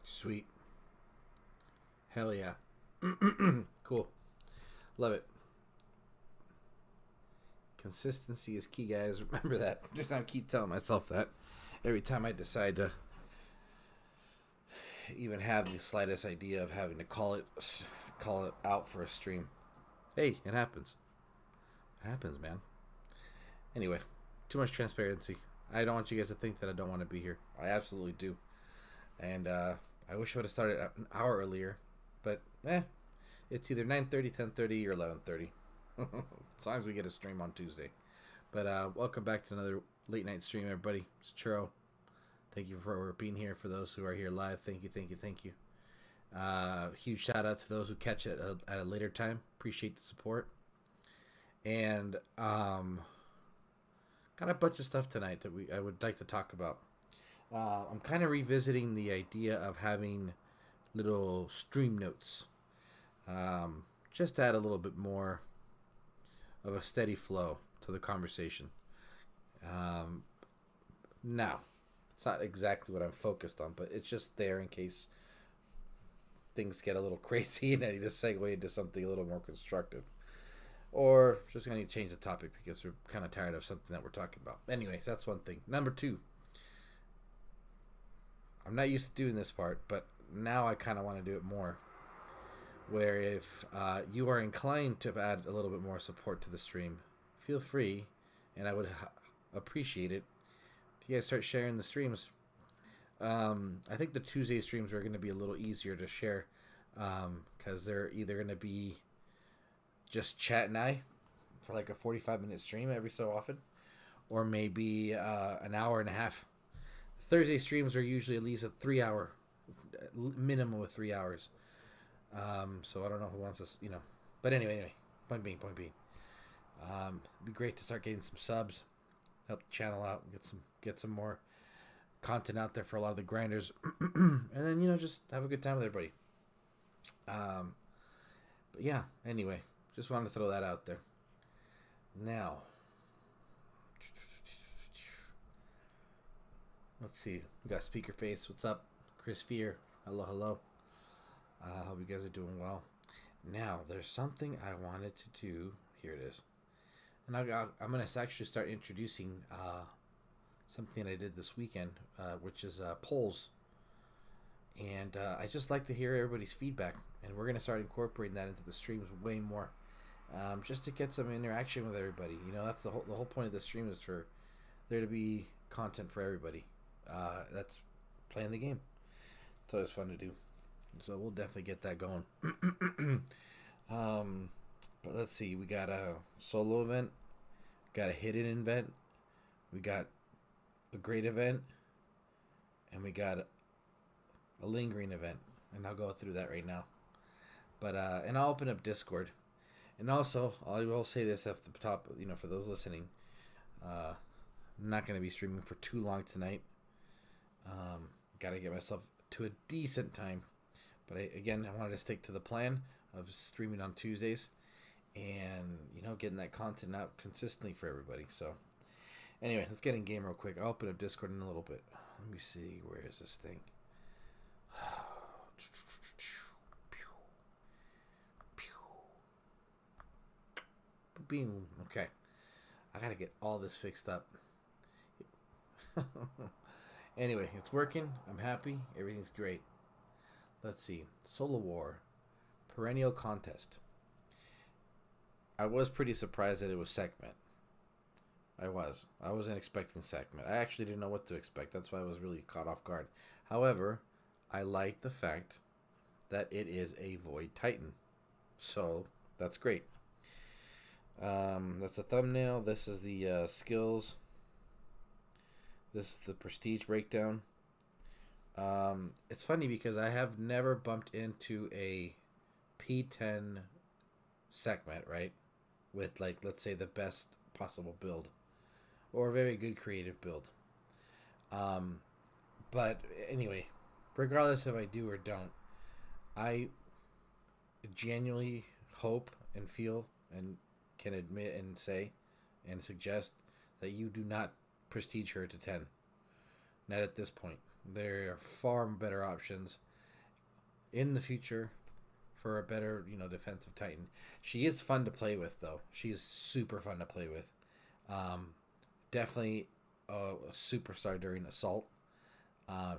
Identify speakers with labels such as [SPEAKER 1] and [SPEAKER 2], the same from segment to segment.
[SPEAKER 1] Sweet. Hell yeah. Cool. Love it. Consistency is key, guys. Remember that. Just I keep telling myself that every time I decide to even have the slightest idea of having to call it out for a stream. Hey, it happens. It happens, man. Anyway, too much transparency. I don't want you guys to think that I don't want to be here. I absolutely do. And I wish I would have started an hour earlier, but it's either 9:30, 10:30, or 11:30. As long as we get a stream on Tuesday. But welcome back to another late night stream, everybody. It's Churro. Thank you for being here. For those who are here live, thank you, thank you, thank you. Huge shout out to those who catch it at a later time. Appreciate the support. And got a bunch of stuff tonight that I would like to talk about. I'm kind of revisiting the idea of having little stream notes. Just to add a little bit more of a steady flow to the conversation. Now, it's not exactly what I'm focused on, but it's just there in case things get a little crazy and I need to segue into something a little more constructive. Or just going to change the topic because we're kind of tired of something that we're talking about. Anyways, that's one thing. Number two, I'm not used to doing this part, but now I kind of want to do it more. Where if you are inclined to add a little bit more support to the stream, feel free, and I would appreciate it if you guys start sharing the streams. I think the Tuesday streams are going to be a little easier to share because they're either going to be just chat and I for like a 45-minute stream every so often, or maybe an hour and a half. Thursday streams are usually at least a 3-hour minimum of 3 hours. So I don't know who wants this, But anyway, point being. It'd be great to start getting some subs, help the channel out, get some more content out there for a lot of the grinders, and then just have a good time with everybody. But yeah, anyway, just wanted to throw that out there. Now, let's see. We got Speaker Face. What's up, Chris Fear? Hello. I hope you guys are doing well. Now, there's something I wanted to do. Here it is. And I'm going to actually start introducing something I did this weekend, which is polls. And I just like to hear everybody's feedback. And we're going to start incorporating that into the streams way more. Just to get some interaction with everybody. That's the whole point of the stream is for there to be content for everybody. That's playing the game. It's always fun to do. So we'll definitely get that going. But let's see. We got a solo event. Got a hidden event. We got a great event. And we got a lingering event. And I'll go through that right now. But and I'll open up Discord. And also, I will say this at the top, for those listening. I'm not going to be streaming for too long tonight. Got to get myself to a decent time. But I wanted to stick to the plan of streaming on Tuesdays and, getting that content out consistently for everybody. So, anyway, let's get in game real quick. I'll open up Discord in a little bit. Let me see. Where is this thing? Boom. Okay. I got to get all this fixed up. Anyway, it's working. I'm happy. Everything's great. Let's see. Solar War. Perennial Contest. I was pretty surprised that it was Sekhmet. I wasn't expecting Sekhmet. I actually didn't know what to expect. That's why I was really caught off guard. However, I like the fact that it is a Void Titan. So, that's great. That's the thumbnail. This is the skills. This is the prestige breakdown. It's funny because I have never bumped into a P10 Sekhmet, right? With, let's say the best possible build. Or a very good creative build. But anyway, regardless if I do or don't, I genuinely hope and feel and can admit and say and suggest that you do not prestige her to 10. Not at this point. There are far better options in the future for a better, defensive Titan. She is fun to play with, though. She's super fun to play with. Definitely a superstar during assault.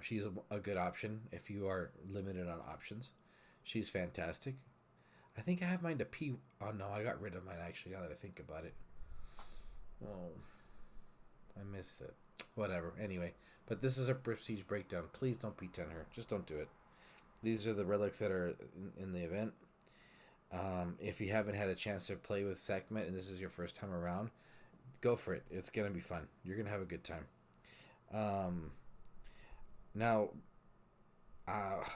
[SPEAKER 1] She's a good option if you are limited on options. She's fantastic. I think I have mine to P. Oh no, I got rid of mine actually. Now that I think about it. Oh, I missed it. Whatever. Anyway, but this is a prestige breakdown. Please don't P10 her. Just don't do it. These are the relics that are in the event. If you haven't had a chance to play with Sekhmet and this is your first time around, go for it. It's gonna be fun. You're gonna have a good time. Now,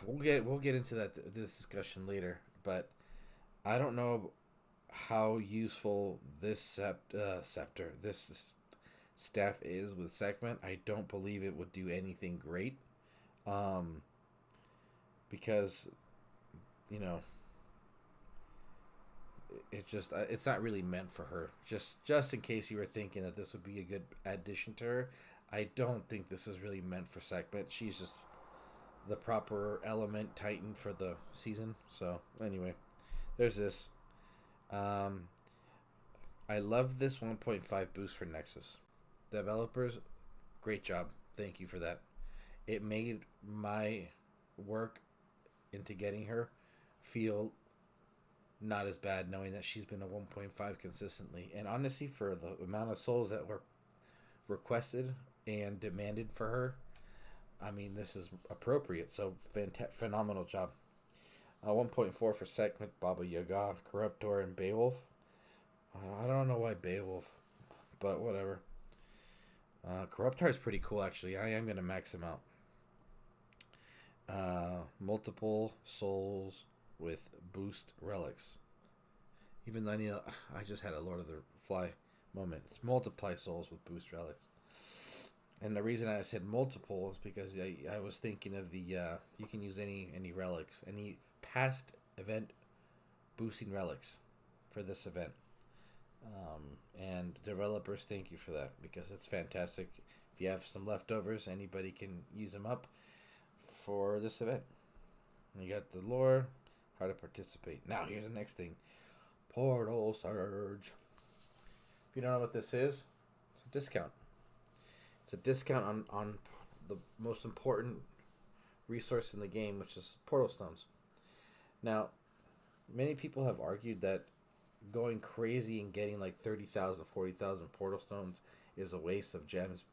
[SPEAKER 1] we'll get into this discussion later, but I don't know how useful this scepter, this staff is with Sekhmet. I don't believe it would do anything great, because it's not really meant for her. Just in case you were thinking that this would be a good addition to her, I don't think this is really meant for Sekhmet. She's just the proper element Titan for the season. So anyway, there's this. I love this 1.5 boost for Nexus. Developers, great job. Thank you for that. It made my work into getting her feel not as bad, knowing that she's been a 1.5 consistently. And honestly, for the amount of souls that were requested and demanded for her, I mean, this is appropriate. So phenomenal job. 1.4 for Sekhmet, Baba Yaga, Corruptor, and Beowulf. I don't know why Beowulf, but whatever. Corruptor is pretty cool, actually. I am going to max him out. Multiple souls with boost relics. Even though I just had a Lord of the Fly moment. It's multiply souls with boost relics. And the reason I said multiple is because I was thinking of the you can use any relics, any past event boosting relics for this event. And developers, thank you for that, because it's fantastic. If you have some leftovers, anybody can use them up for this event. You got the lore, how to participate. Now here's the next thing. Portal Surge. If you don't know what this is, it's a discount. It's a discount on the most important resource in the game, which is portal stones. Now, many people have argued that going crazy and getting like 30,000, 40,000 portal stones is a waste of gems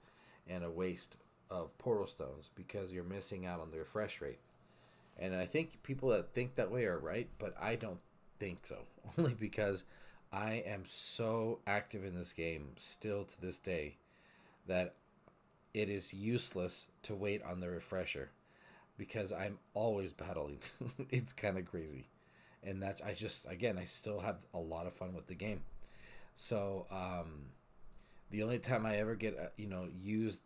[SPEAKER 1] and a waste of portal stones because you're missing out on the refresh rate. And I think people that think that way are right, but I don't think so. Only because I am so active in this game still to this day that it is useless to wait on the refresher because I'm always battling. It's kind of crazy. And that's, I still have a lot of fun with the game. So, the only time I ever get, use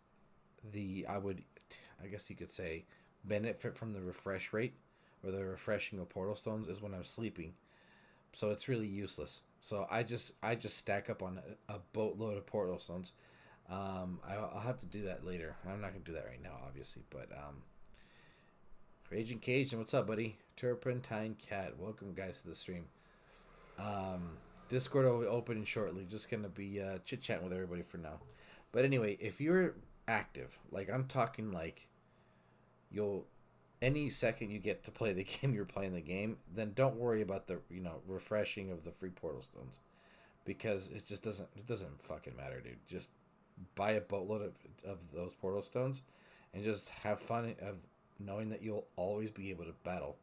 [SPEAKER 1] I guess you could say, benefit from the refresh rate or the refreshing of portal stones is when I'm sleeping. So it's really useless. So I just stack up on a boatload of portal stones. I'll have to do that later. I'm not gonna do that right now, obviously, but Agent Cajun, what's up, buddy? Turpentine Cat, welcome guys to the stream. Discord will be opening shortly. Just gonna be chit chatting with everybody for now. But anyway, if you're active, like I'm talking, like any second you get to play the game, you're playing the game, then don't worry about the refreshing of the free portal stones, because it doesn't fucking matter, dude. Just buy a boatload of those portal stones and just have fun of knowing that you'll always be able to battle.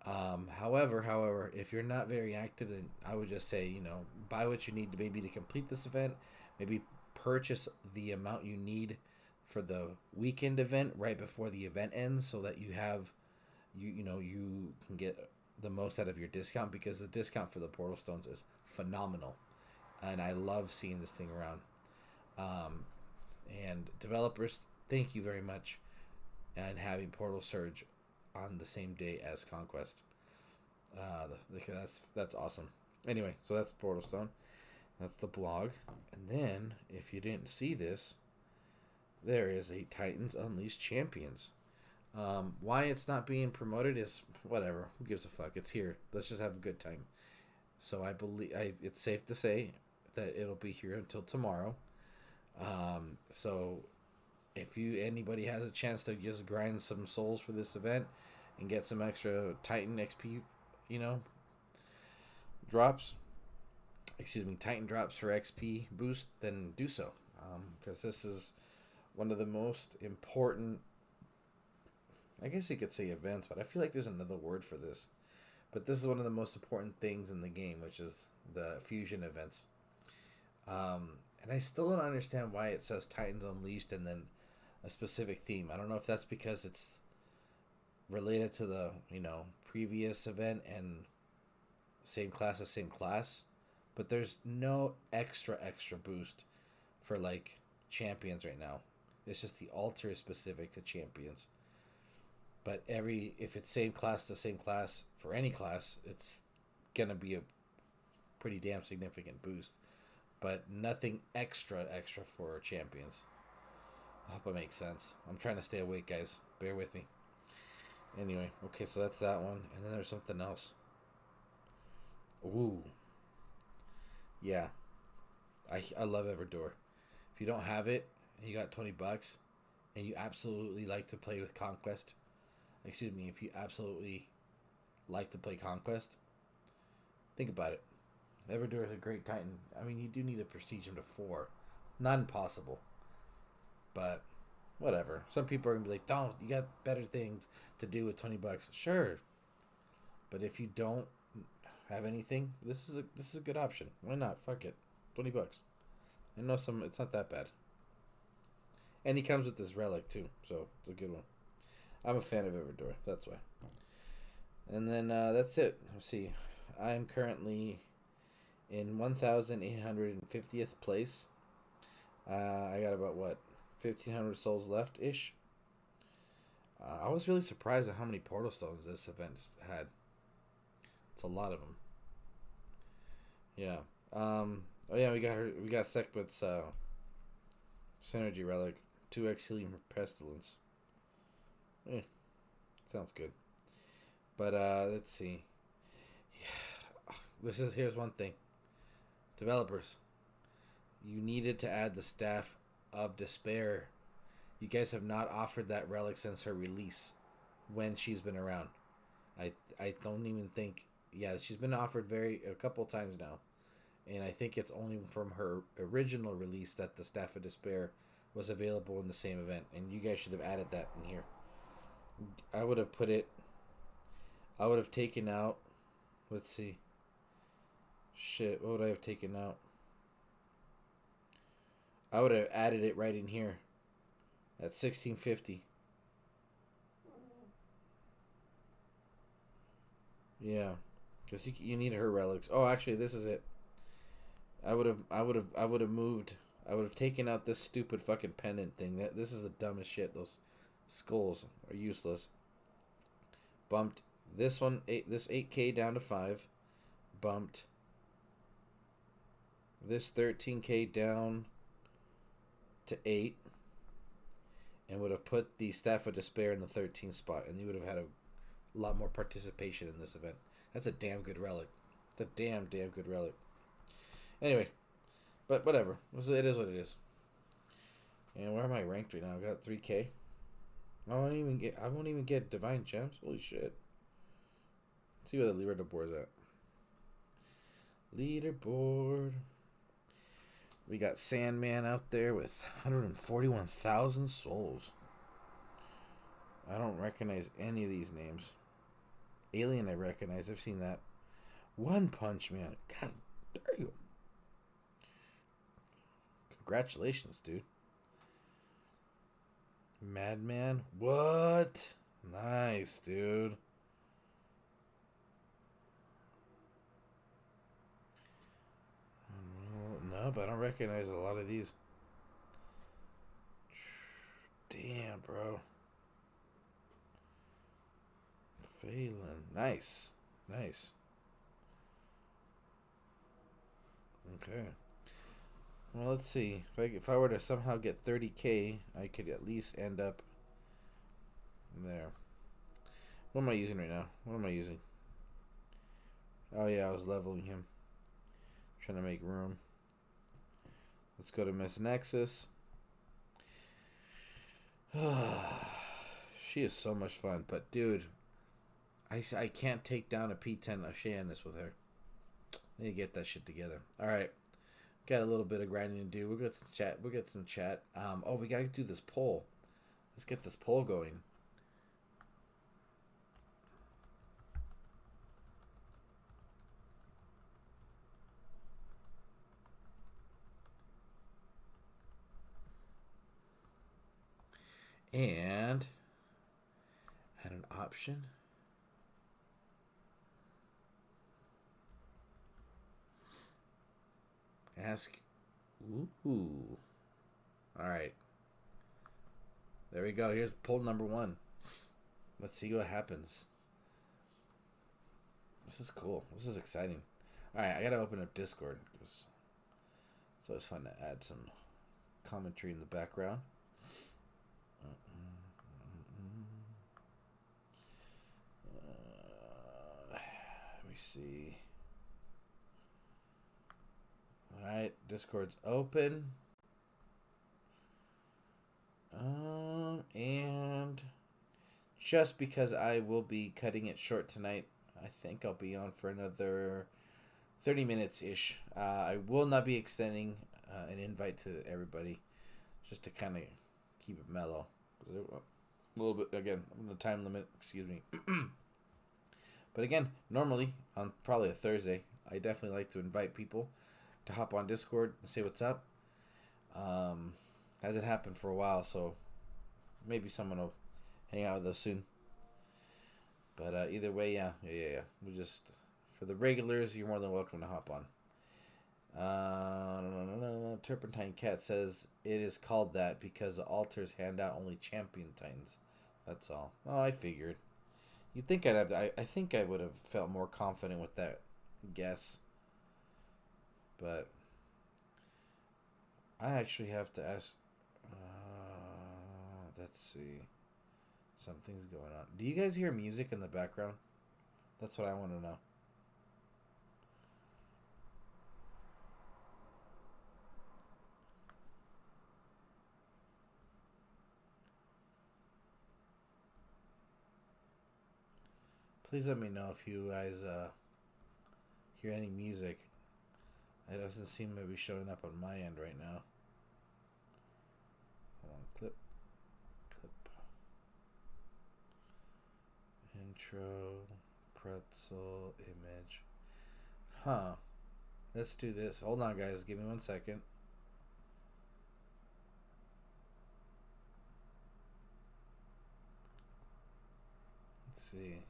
[SPEAKER 1] However, if you're not very active, then I would just say, buy what you need to complete this event. Maybe purchase the amount you need for the weekend event right before the event ends, so that you have, you can get the most out of your discount, because the discount for the portal stones is phenomenal, and I love seeing this thing around. And developers, thank you very much, and having Portal Surge on the same day as Conquest. That's awesome. Anyway, so that's Portal Stone. That's the blog. And then, if you didn't see this, there is a Titans Unleashed Champions. Why it's not being promoted is whatever. Who gives a fuck? It's here. Let's just have a good time. So I believe it's safe to say that it'll be here until tomorrow. So if anybody has a chance to just grind some souls for this event and get some extra Titan XP, you know, drops, excuse me, Titan drops for XP boost, then do so. Because this is one of the most important, I guess you could say events, but I feel like there's another word for this. But this is one of the most important things in the game, which is the fusion events. And I still don't understand why it says Titans Unleashed and then a specific theme. I don't know if that's because it's related to the, previous event and same class as same class. But there's no extra boost for like champions right now. It's just the altar is specific to champions. But if it's same class to same class for any class, it's gonna be a pretty damn significant boost. But nothing extra for champions. I hope it makes sense. I'm trying to stay awake, guys. Bear with me. Anyway, okay, so that's that one. And then there's something else. Ooh. Yeah. I love Everdor. If you don't have it, and you got $20, and you absolutely like to play with Conquest, if you absolutely like to play Conquest, think about it. Everdor is a great Titan. I mean, you do need to prestige him to 4. Not impossible. But, whatever. Some people are going to be like, don't, you got better things to do with $20. Sure. But if you don't have anything, this is a good option. Why not? Fuck it. $20. I know it's not that bad. And he comes with this relic too, so it's a good one. I'm a fan of Everdor, that's why. And then that's it. Let's see. I'm currently in 1,850th place. I got about 1,500 souls left ish. I was really surprised at how many portal stones this event had. It's a lot of them. Yeah. Oh yeah, we got Sekhmet's synergy relic, 2x healing for pestilence. Sounds good. But let's see. Yeah. Here's one thing. Developers, you needed to add the Staff of Despair. You guys have not offered that relic since her release, when she's been around. I don't even think. Yeah, she's been offered a couple times now, and I think it's only from her original release that the Staff of Despair was available in the same event, and you guys should have added that in here. I would have taken out. Let's see. Shit, what would I have taken out? I would have added it right in here at 1650. Yeah, because you need her relics. Oh, actually, this is it. I would have moved. I would have taken out this stupid fucking pendant thing. This is the dumbest shit. Those skulls are useless. Bumped this 8K down to 5. Bumped this 13K down to 8. And would have put the Staff of Despair in the 13th spot. And you would have had a lot more participation in this event. That's a damn good relic. It's a damn good relic. Anyway, but whatever. It is what it is. And where am I ranked right now? I got 3K. I won't even get Divine Gems. Holy shit. Let's see where the leaderboard's at. Leaderboard. We got Sandman out there with 141,000 souls. I don't recognize any of these names. Alien I recognize. I've seen that. One Punch Man. God damn. Congratulations, dude. Madman. What? Nice, dude. No, but I don't recognize a lot of these. Damn, bro. Phelan. Nice. Nice. Okay. Well, let's see. If I were to somehow get 30K, I could at least end up There. What am I using right now? What am I using? Oh yeah, I was leveling him. Trying to make room. Let's go to Miss Nexus. She is so much fun, but dude, I can't take down a P10 Oceanus with her. I need to get that shit together. Alright. Got a little bit of grinding to do. We'll get some chat. We'll get some chat. Oh, we gotta do this poll. Let's get this poll going. And add an option. Ask. Ooh. All right. There we go. Here's poll number 1. Let's see what happens. This is cool. This is exciting. All right, I gotta open up Discord because it's always fun to add some commentary in the background. Let me see. All right, Discord's open. And just because I will be cutting it short tonight, I think I'll be on for another 30 minutes-ish. I will not be extending an invite to everybody, just to kind of keep it mellow. A little bit, again, I'm on the time limit, excuse me. But again, normally, on probably a Thursday, I definitely like to invite people to hop on Discord and say what's up. Hasn't happened for a while, so maybe someone will hang out with us soon. But either way, yeah. We just, for the regulars, you're more than welcome to hop on. Turpentine Cat says it is called that because the altars hand out only champion tines. That's all. Oh, I figured. You'd think I'd have. I think I would have felt more confident with that guess. But I actually have to ask. Let's see. Something's going on. Do you guys hear music in the background? That's what I want to know. Please let me know if you guys hear any music. It doesn't seem to be showing up on my end right now. Hold on, clip. Intro, pretzel, image. Huh. Let's do this. Hold on, guys. Give me 1 second. Let's see.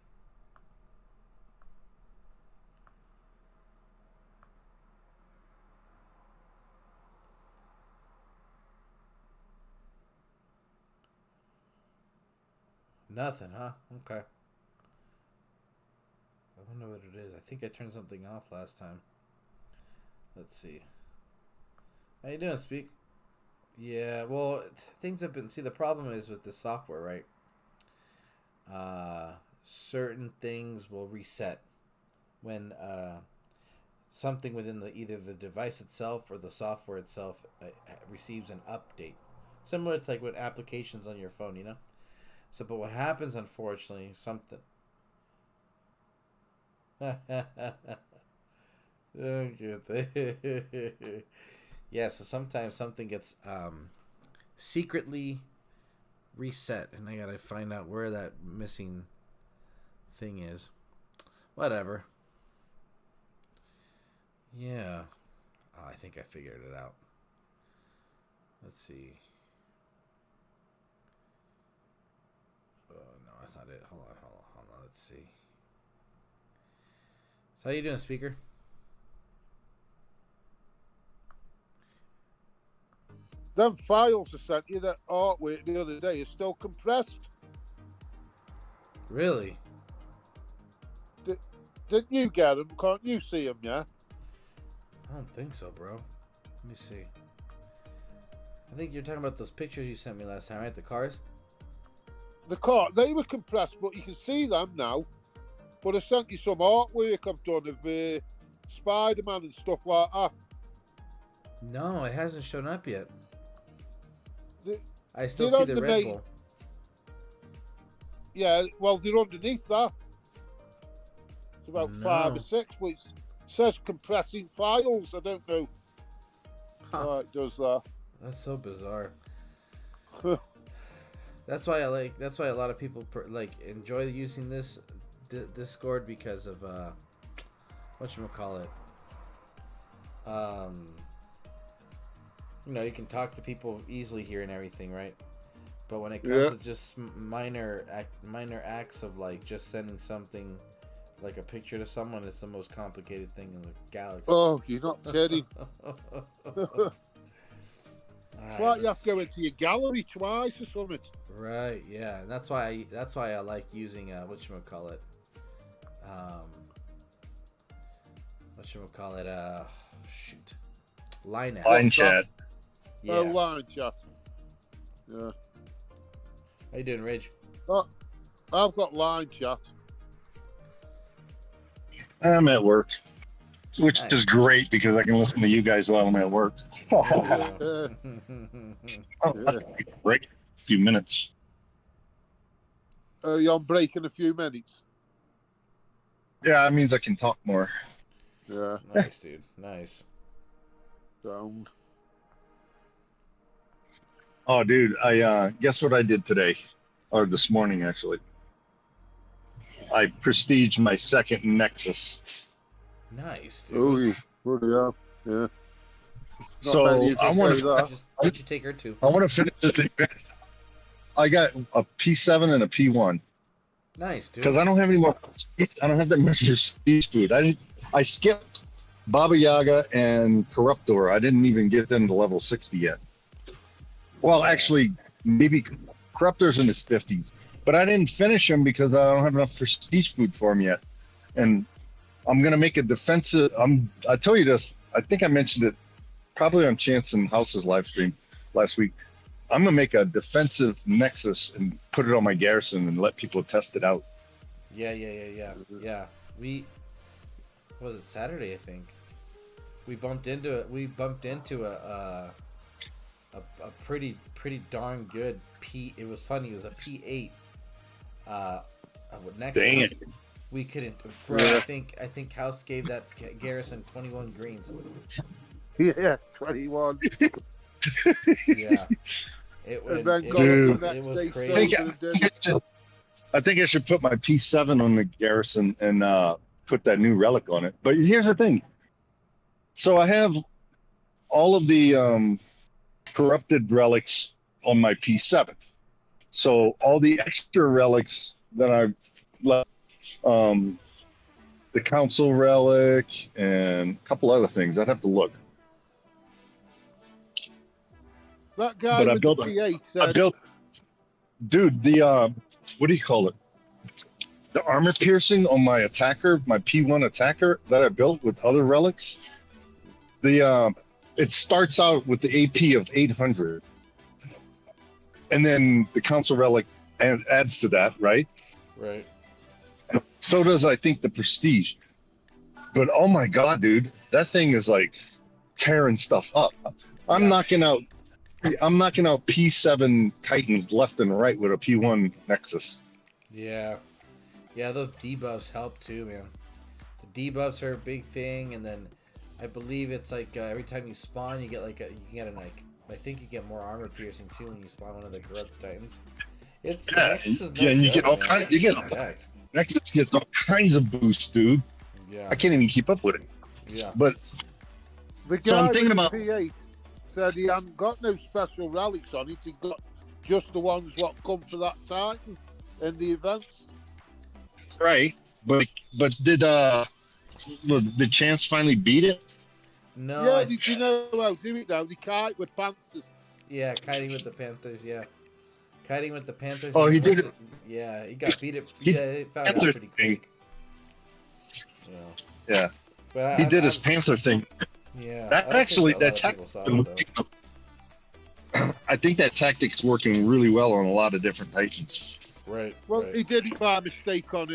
[SPEAKER 1] Nothing, huh? Okay. I wonder what it is. I think I turned something off last time. Let's see. How you doing, Speak? Yeah, well, things have been... See, the problem is with this software, right? Certain things will reset when something within either the device itself or the software itself receives an update. Similar to like with applications on your phone, you know? So, but what happens, unfortunately, something... Yeah, so sometimes something gets secretly reset, and I gotta find out where that missing thing is. Whatever. Yeah. Oh, I think I figured it out. Let's see. Oh, no, that's not it. Hold on. Let's see. So how you doing, speaker?
[SPEAKER 2] Them files I sent you, that artwork the other day, is still compressed.
[SPEAKER 1] Really?
[SPEAKER 2] Didn't you get them? Can't you see them, yeah?
[SPEAKER 1] I don't think so, bro. Let me see. I think you're talking about those pictures you sent me last time, right? The cars?
[SPEAKER 2] the car, they were compressed, but you can see them now. But I sent you some artwork I've done of Spider-Man and stuff like that.
[SPEAKER 1] No, it hasn't shown up yet.
[SPEAKER 2] The,
[SPEAKER 1] I still see the Red Bull.
[SPEAKER 2] Yeah, well, they're underneath that. It's about 5 or 6, but it says compressing files. I don't know how it does that.
[SPEAKER 1] That's so bizarre. That's why a lot of people enjoy using this Discord because of whatchamacallit. You can talk to people easily here and everything, right? But when it comes to just minor acts of just sending something, like a picture to someone, it's the most complicated thing in the galaxy.
[SPEAKER 2] Oh, you're not kidding. It's like you have to go into your gallery twice or something.
[SPEAKER 1] Right, yeah. And that's why I like using whatchamacallit. Line
[SPEAKER 3] chat.
[SPEAKER 1] Yeah.
[SPEAKER 2] Oh, line chat. Yeah.
[SPEAKER 1] How you doing, Ridge?
[SPEAKER 2] Oh, I've got line chat.
[SPEAKER 3] I'm at work, which is great because I can listen to you guys while I'm at work.
[SPEAKER 2] Yeah.
[SPEAKER 3] That's great. A few minutes.
[SPEAKER 2] You're on break in a few minutes.
[SPEAKER 3] Yeah, that means I can talk more.
[SPEAKER 2] Yeah.
[SPEAKER 1] Nice, dude. Nice.
[SPEAKER 2] Sound.
[SPEAKER 3] Oh, dude, I guess what I did today, or this morning actually. I prestiged my second Nexus.
[SPEAKER 1] Nice, dude.
[SPEAKER 2] Oh, yeah. Yeah.
[SPEAKER 3] So I want to.
[SPEAKER 1] Did you take her too?
[SPEAKER 3] I want to finish this event. I got a P7 and a P1.
[SPEAKER 1] Nice, dude.
[SPEAKER 3] Because I don't have any more. I don't have that much prestige food. I skipped Baba Yaga and Corruptor. I didn't even get them to level 60 yet. Well, actually, maybe Corruptor's in his 50s, but I didn't finish him because I don't have enough prestige food for him yet. And I'm gonna make a defensive. I tell you this. I think I mentioned it probably on Chance and House's live stream last week. I'm gonna make a defensive Nexus and put it on my garrison and let people test it out.
[SPEAKER 1] Yeah. We what was it, Saturday? I think we bumped into a pretty darn good P. It was funny. It was a P8. Nexus.
[SPEAKER 3] Dang it.
[SPEAKER 1] We couldn't, bro. I think House gave that garrison 21 greens.
[SPEAKER 2] Yeah, 21.
[SPEAKER 1] Yeah. It was crazy.
[SPEAKER 3] I think I should put my P7 on the garrison and put that new relic on it. But here's the thing. So I have all of the corrupted relics on my P7. So all the extra relics that I've left, the council relic and a couple other things, I'd have to look.
[SPEAKER 2] That guy with the P8 said...
[SPEAKER 3] Dude, the, what do you call it? The armor piercing on my attacker, my P1 attacker that I built with other relics, it starts out with the AP of 800. And then the council relic adds to that, right?
[SPEAKER 1] Right.
[SPEAKER 3] So does, I think, the prestige. But oh my god, dude, that thing is like tearing stuff up. I'm knocking out P7 Titans left and right with a P1 Nexus. Yeah,
[SPEAKER 1] those debuffs help too, man. The debuffs are a big thing, and then I believe it's like every time you spawn, you get I think you get more armor piercing too when you spawn one of the corrupt Titans. And
[SPEAKER 3] you get all kinds. Nexus gets all kinds of boosts, dude.
[SPEAKER 1] Yeah,
[SPEAKER 3] I can't even keep up with it.
[SPEAKER 1] Yeah,
[SPEAKER 3] but
[SPEAKER 2] the guy I'm thinking about P8 said he hadn't got no special relics on it. He got just the ones what come for that Titan in the events.
[SPEAKER 3] Right, but did Chance finally beat it?
[SPEAKER 1] No.
[SPEAKER 2] Yeah, did you know how to do it now? They kite with Panthers.
[SPEAKER 1] Yeah, kiting with the Panthers. Yeah, kiting with the Panthers.
[SPEAKER 3] Oh, he did it.
[SPEAKER 1] Yeah, he got beat it. He found out pretty quick.
[SPEAKER 3] Yeah.
[SPEAKER 1] But
[SPEAKER 3] he did his Panther thing.
[SPEAKER 1] Yeah.
[SPEAKER 3] That tactic. I think that tactic's working really well on a lot of different Titans.
[SPEAKER 1] Right.
[SPEAKER 2] Well,
[SPEAKER 1] right.
[SPEAKER 2] he did it by mistake on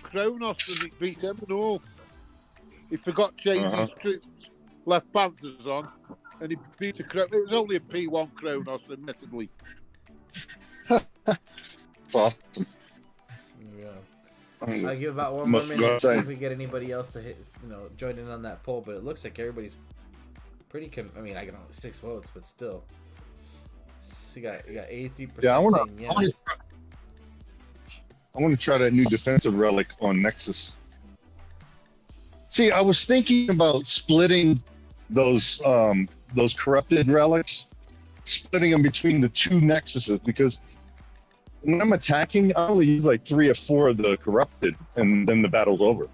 [SPEAKER 2] Kronos and it beat him and all. He forgot to change his troops, left Panthers on, and he beat a Kronos. It was only a P1 Kronos, admittedly.
[SPEAKER 3] It's awesome.
[SPEAKER 1] Yeah. I'll give about one more minute to see if we get anybody else to join in on that poll, but it looks like everybody's pretty I mean, I got only 6 votes, but still. So you got 80% saying yes.
[SPEAKER 3] I want to try that new defensive relic on Nexus. See, I was thinking about splitting those corrupted relics, splitting them between the 2 Nexuses, because when I'm attacking, I only use like 3 or 4 of the corrupted, and then the battle's over.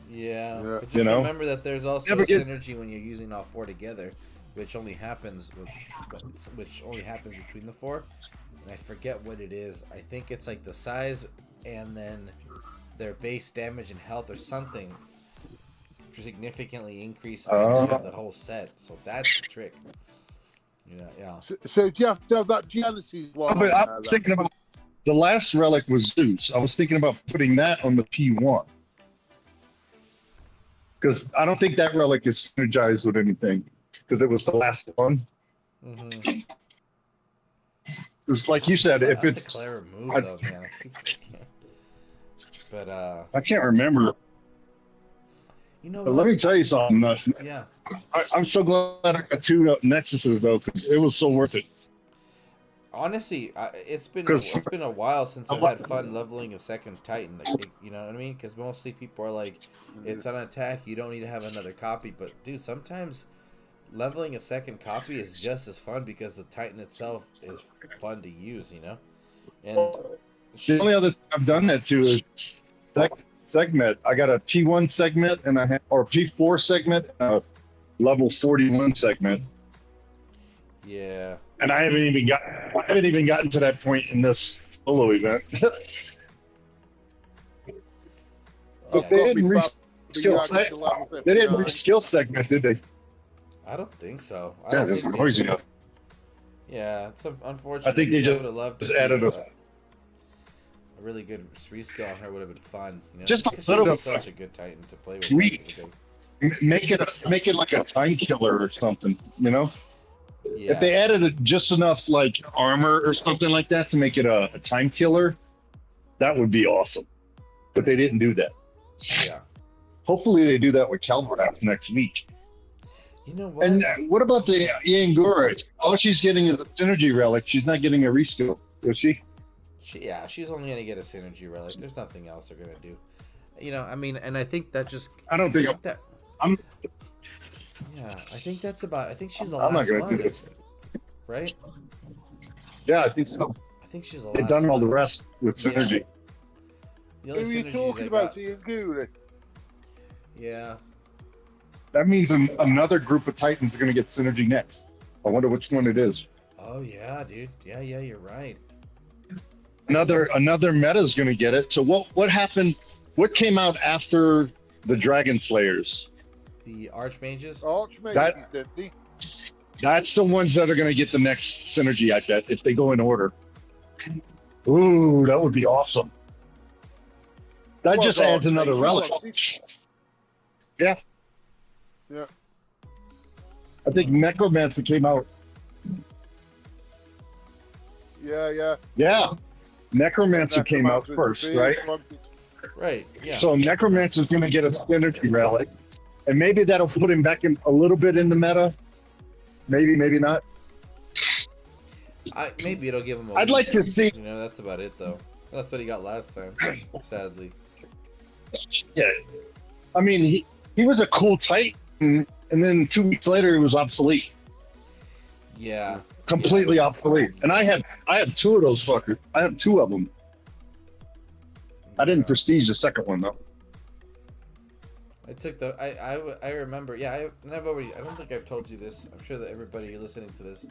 [SPEAKER 1] Yeah. But just remember that there's also synergy when you're using all 4 together, which only happens between the 4. And I forget what it is. I think it's like the size and then their base damage and health or something significantly increases when you have the whole set. So that's the trick. Yeah.
[SPEAKER 2] So do you have to have that Genesis one?
[SPEAKER 3] But I'm thinking about the last relic was ZEUS. I was thinking about putting that on the P1. Because I don't think that relic is synergized with anything. Because it was the last one.
[SPEAKER 1] Mm-hmm.
[SPEAKER 3] It's like you said, if
[SPEAKER 1] That's
[SPEAKER 3] it's
[SPEAKER 1] a clever move, though, man. But
[SPEAKER 3] I can't remember. But let me tell you something.
[SPEAKER 1] Yeah.
[SPEAKER 3] I'm so glad I got 2 Nexuses though, because it was so worth it.
[SPEAKER 1] Honestly, it's been a while since I've had fun leveling a second Titan. Like, you know what I mean? Because mostly people are like, it's on attack, you don't need to have another copy. But dude, sometimes leveling a second copy is just as fun because the Titan itself is fun to use, you know? And
[SPEAKER 3] the only other thing I've done that to is segment. I got a P1 segment and P4 segment and a level 41 segment.
[SPEAKER 1] Yeah.
[SPEAKER 3] And I haven't even gotten to that point in this solo event. But they didn't reskill segment, did they?
[SPEAKER 1] I don't think so.
[SPEAKER 3] Yeah, that's noisy enough.
[SPEAKER 1] Yeah, it's unfortunate.
[SPEAKER 3] I think they just
[SPEAKER 1] would have loved to
[SPEAKER 3] added
[SPEAKER 1] a really good reskill on her would have been fun. You know?
[SPEAKER 3] Just a
[SPEAKER 1] she
[SPEAKER 3] little
[SPEAKER 1] was
[SPEAKER 3] bit.
[SPEAKER 1] such a good Titan to play with.
[SPEAKER 3] Tweak. Make it like a time killer or something, you know?
[SPEAKER 1] Yeah.
[SPEAKER 3] If they added just enough like armor or something like that to make it a time killer, that would be awesome. But they didn't do that.
[SPEAKER 1] Yeah.
[SPEAKER 3] Hopefully they do that with Calvarax next week.
[SPEAKER 1] You know what?
[SPEAKER 3] And what about the Iangura? All she's getting is a synergy relic. She's not getting a reskill, is she?
[SPEAKER 1] She's only gonna get a synergy relic. There's nothing else they're gonna do. You know, I mean, and I think that just.
[SPEAKER 3] I don't think
[SPEAKER 1] that.
[SPEAKER 3] I'm.
[SPEAKER 1] Yeah, I think that's about. I think she's the
[SPEAKER 3] I'm
[SPEAKER 1] last
[SPEAKER 3] not gonna
[SPEAKER 1] one,
[SPEAKER 3] do this.
[SPEAKER 1] right?
[SPEAKER 3] Yeah, I think so.
[SPEAKER 1] I think she's the
[SPEAKER 3] They've
[SPEAKER 1] last
[SPEAKER 3] done all
[SPEAKER 1] one.
[SPEAKER 3] the rest with synergy.
[SPEAKER 1] The
[SPEAKER 2] Who are
[SPEAKER 1] only
[SPEAKER 2] you
[SPEAKER 1] synergies
[SPEAKER 2] talking
[SPEAKER 1] they
[SPEAKER 2] about,
[SPEAKER 1] got-
[SPEAKER 2] Iangura?
[SPEAKER 1] Yeah.
[SPEAKER 3] That means another group of Titans are going to get synergy next. I wonder which one it is.
[SPEAKER 1] Oh yeah, dude. Yeah, you're right.
[SPEAKER 3] Another meta is going to get it. So what happened? What came out after the Dragon Slayers?
[SPEAKER 1] The Archmages.
[SPEAKER 2] Archmages, didn't he?
[SPEAKER 3] That's the ones that are going to get the next synergy, I bet, if they go in order. Ooh, that would be awesome. That just adds another relic. Yeah.
[SPEAKER 2] Yeah.
[SPEAKER 3] I think Necromancer came out.
[SPEAKER 2] Yeah.
[SPEAKER 3] Yeah. Necromancer came out first, right?
[SPEAKER 1] Right. Yeah.
[SPEAKER 3] So Necromancer's going to get a synergy relic. And maybe that'll put him back in a little bit in the meta. Maybe not.
[SPEAKER 1] Maybe it'll give him.
[SPEAKER 3] I'd like to see.
[SPEAKER 1] You know, that's about it though. That's what he got last time. Sadly.
[SPEAKER 3] Yeah. I mean, he was a cool Titan, and then 2 weeks later he was obsolete.
[SPEAKER 1] Yeah.
[SPEAKER 3] Completely obsolete. And I had 2 of those fuckers. I have 2 of them. I didn't prestige the second one though.
[SPEAKER 1] I took the. I remember. Yeah. I don't think I've told you this. I'm sure that everybody listening to this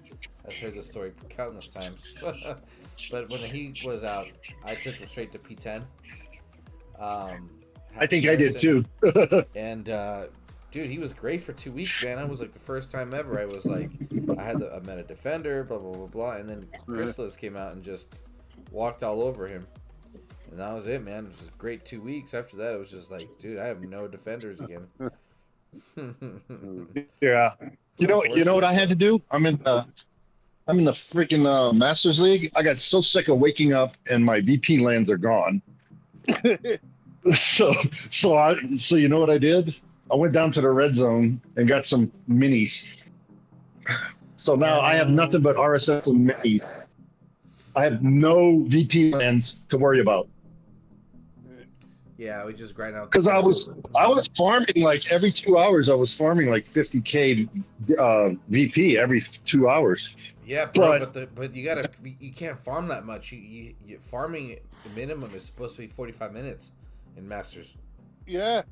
[SPEAKER 1] has heard this story countless times. But when he was out, I took him straight to P10.
[SPEAKER 3] I think I did too.
[SPEAKER 1] And dude, he was great for 2 weeks, man. That was like the first time ever. I was like, I met a defender, blah blah blah blah, and then Chrysalis came out and just walked all over him. And that was it, man. It was a great 2 weeks. After that, it was just like, dude, I have no defenders again.
[SPEAKER 3] Yeah. You know what I had to do? I'm in the freaking Masters League. I got so sick of waking up and my VP lands are gone. So you know what I did? I went down to the red zone and got some minis. So now I have nothing but RSS and minis. I have no VP lands to worry about.
[SPEAKER 1] Yeah, we just grind out.
[SPEAKER 3] Because I was farming like every 2 hours. I was farming like 50K VP every 2 hours.
[SPEAKER 1] Yeah, bro, but you can't farm that much. You farming the minimum is supposed to be 45 minutes in Masters.
[SPEAKER 2] Yeah.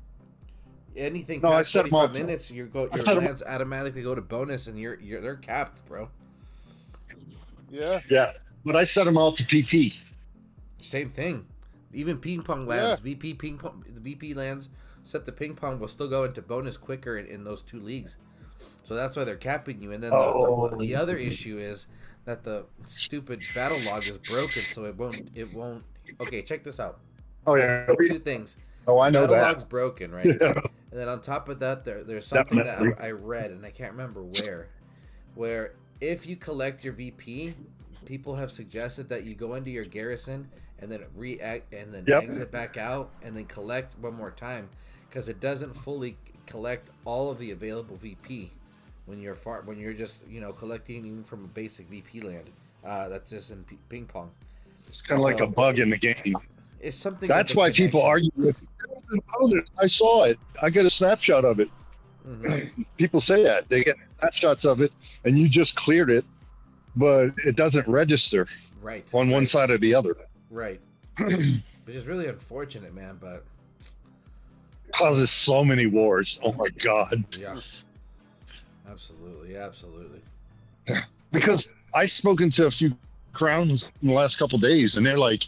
[SPEAKER 1] Anything past 45 minutes, your lands automatically go to bonus, and they're capped, bro.
[SPEAKER 2] Yeah.
[SPEAKER 3] Yeah, but I set them all to PP.
[SPEAKER 1] Same thing. Even ping pong lands, VP lands set the ping pong will still go into bonus quicker in those 2 leagues. So that's why they're capping you. And then the other issue is that the stupid battle log is broken, so it won't. Okay, check this out.
[SPEAKER 3] Oh yeah.
[SPEAKER 1] 2 things.
[SPEAKER 3] Oh, I know
[SPEAKER 1] battle
[SPEAKER 3] that.
[SPEAKER 1] Log's broken, right? Yeah. And then on top of that, there's something that I read, and I can't remember where if you collect your VP, people have suggested that you go into your garrison and then exit back out and then collect one more time, because it doesn't fully collect all of the available VP when you're just collecting even from a basic VP land that's just in ping pong.
[SPEAKER 3] It's kind of like a bug in the game.
[SPEAKER 1] It's something.
[SPEAKER 3] That's why people argue with. I saw it. I get a snapshot of it. Mm-hmm. People say that they get snapshots of it, and you just cleared it, but it doesn't register.
[SPEAKER 1] Right.
[SPEAKER 3] On one side or the other.
[SPEAKER 1] Right. Which is really unfortunate, man. But
[SPEAKER 3] it causes so many wars. Oh my God.
[SPEAKER 1] Yeah. Absolutely.
[SPEAKER 3] Because I've spoken to a few crowns in the last couple of days, and they're like,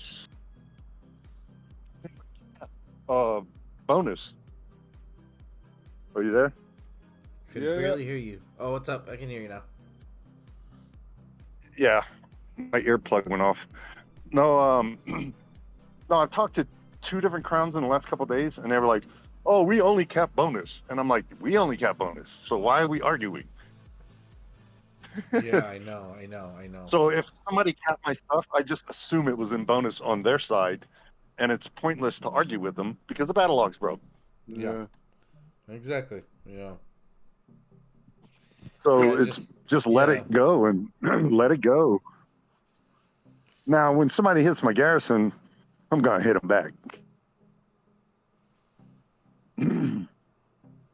[SPEAKER 3] bonus. Are you there?
[SPEAKER 1] Could barely hear you. Oh, what's up? I can hear you now.
[SPEAKER 4] Yeah, my earplug went off. No, no, I've talked to 2 different crowns in the last couple of days, and they were like, "Oh, we only cap bonus," and I'm like, "We only cap bonus, so why are we arguing?"
[SPEAKER 1] Yeah, I know.
[SPEAKER 4] So if somebody capped my stuff, I just assume it was in bonus on their side, and it's pointless to argue with them because the battle log's broke.
[SPEAKER 1] Yeah. Exactly. Yeah.
[SPEAKER 4] So it's just let it go and let it go. Now, when somebody hits my garrison, I'm going to hit them back.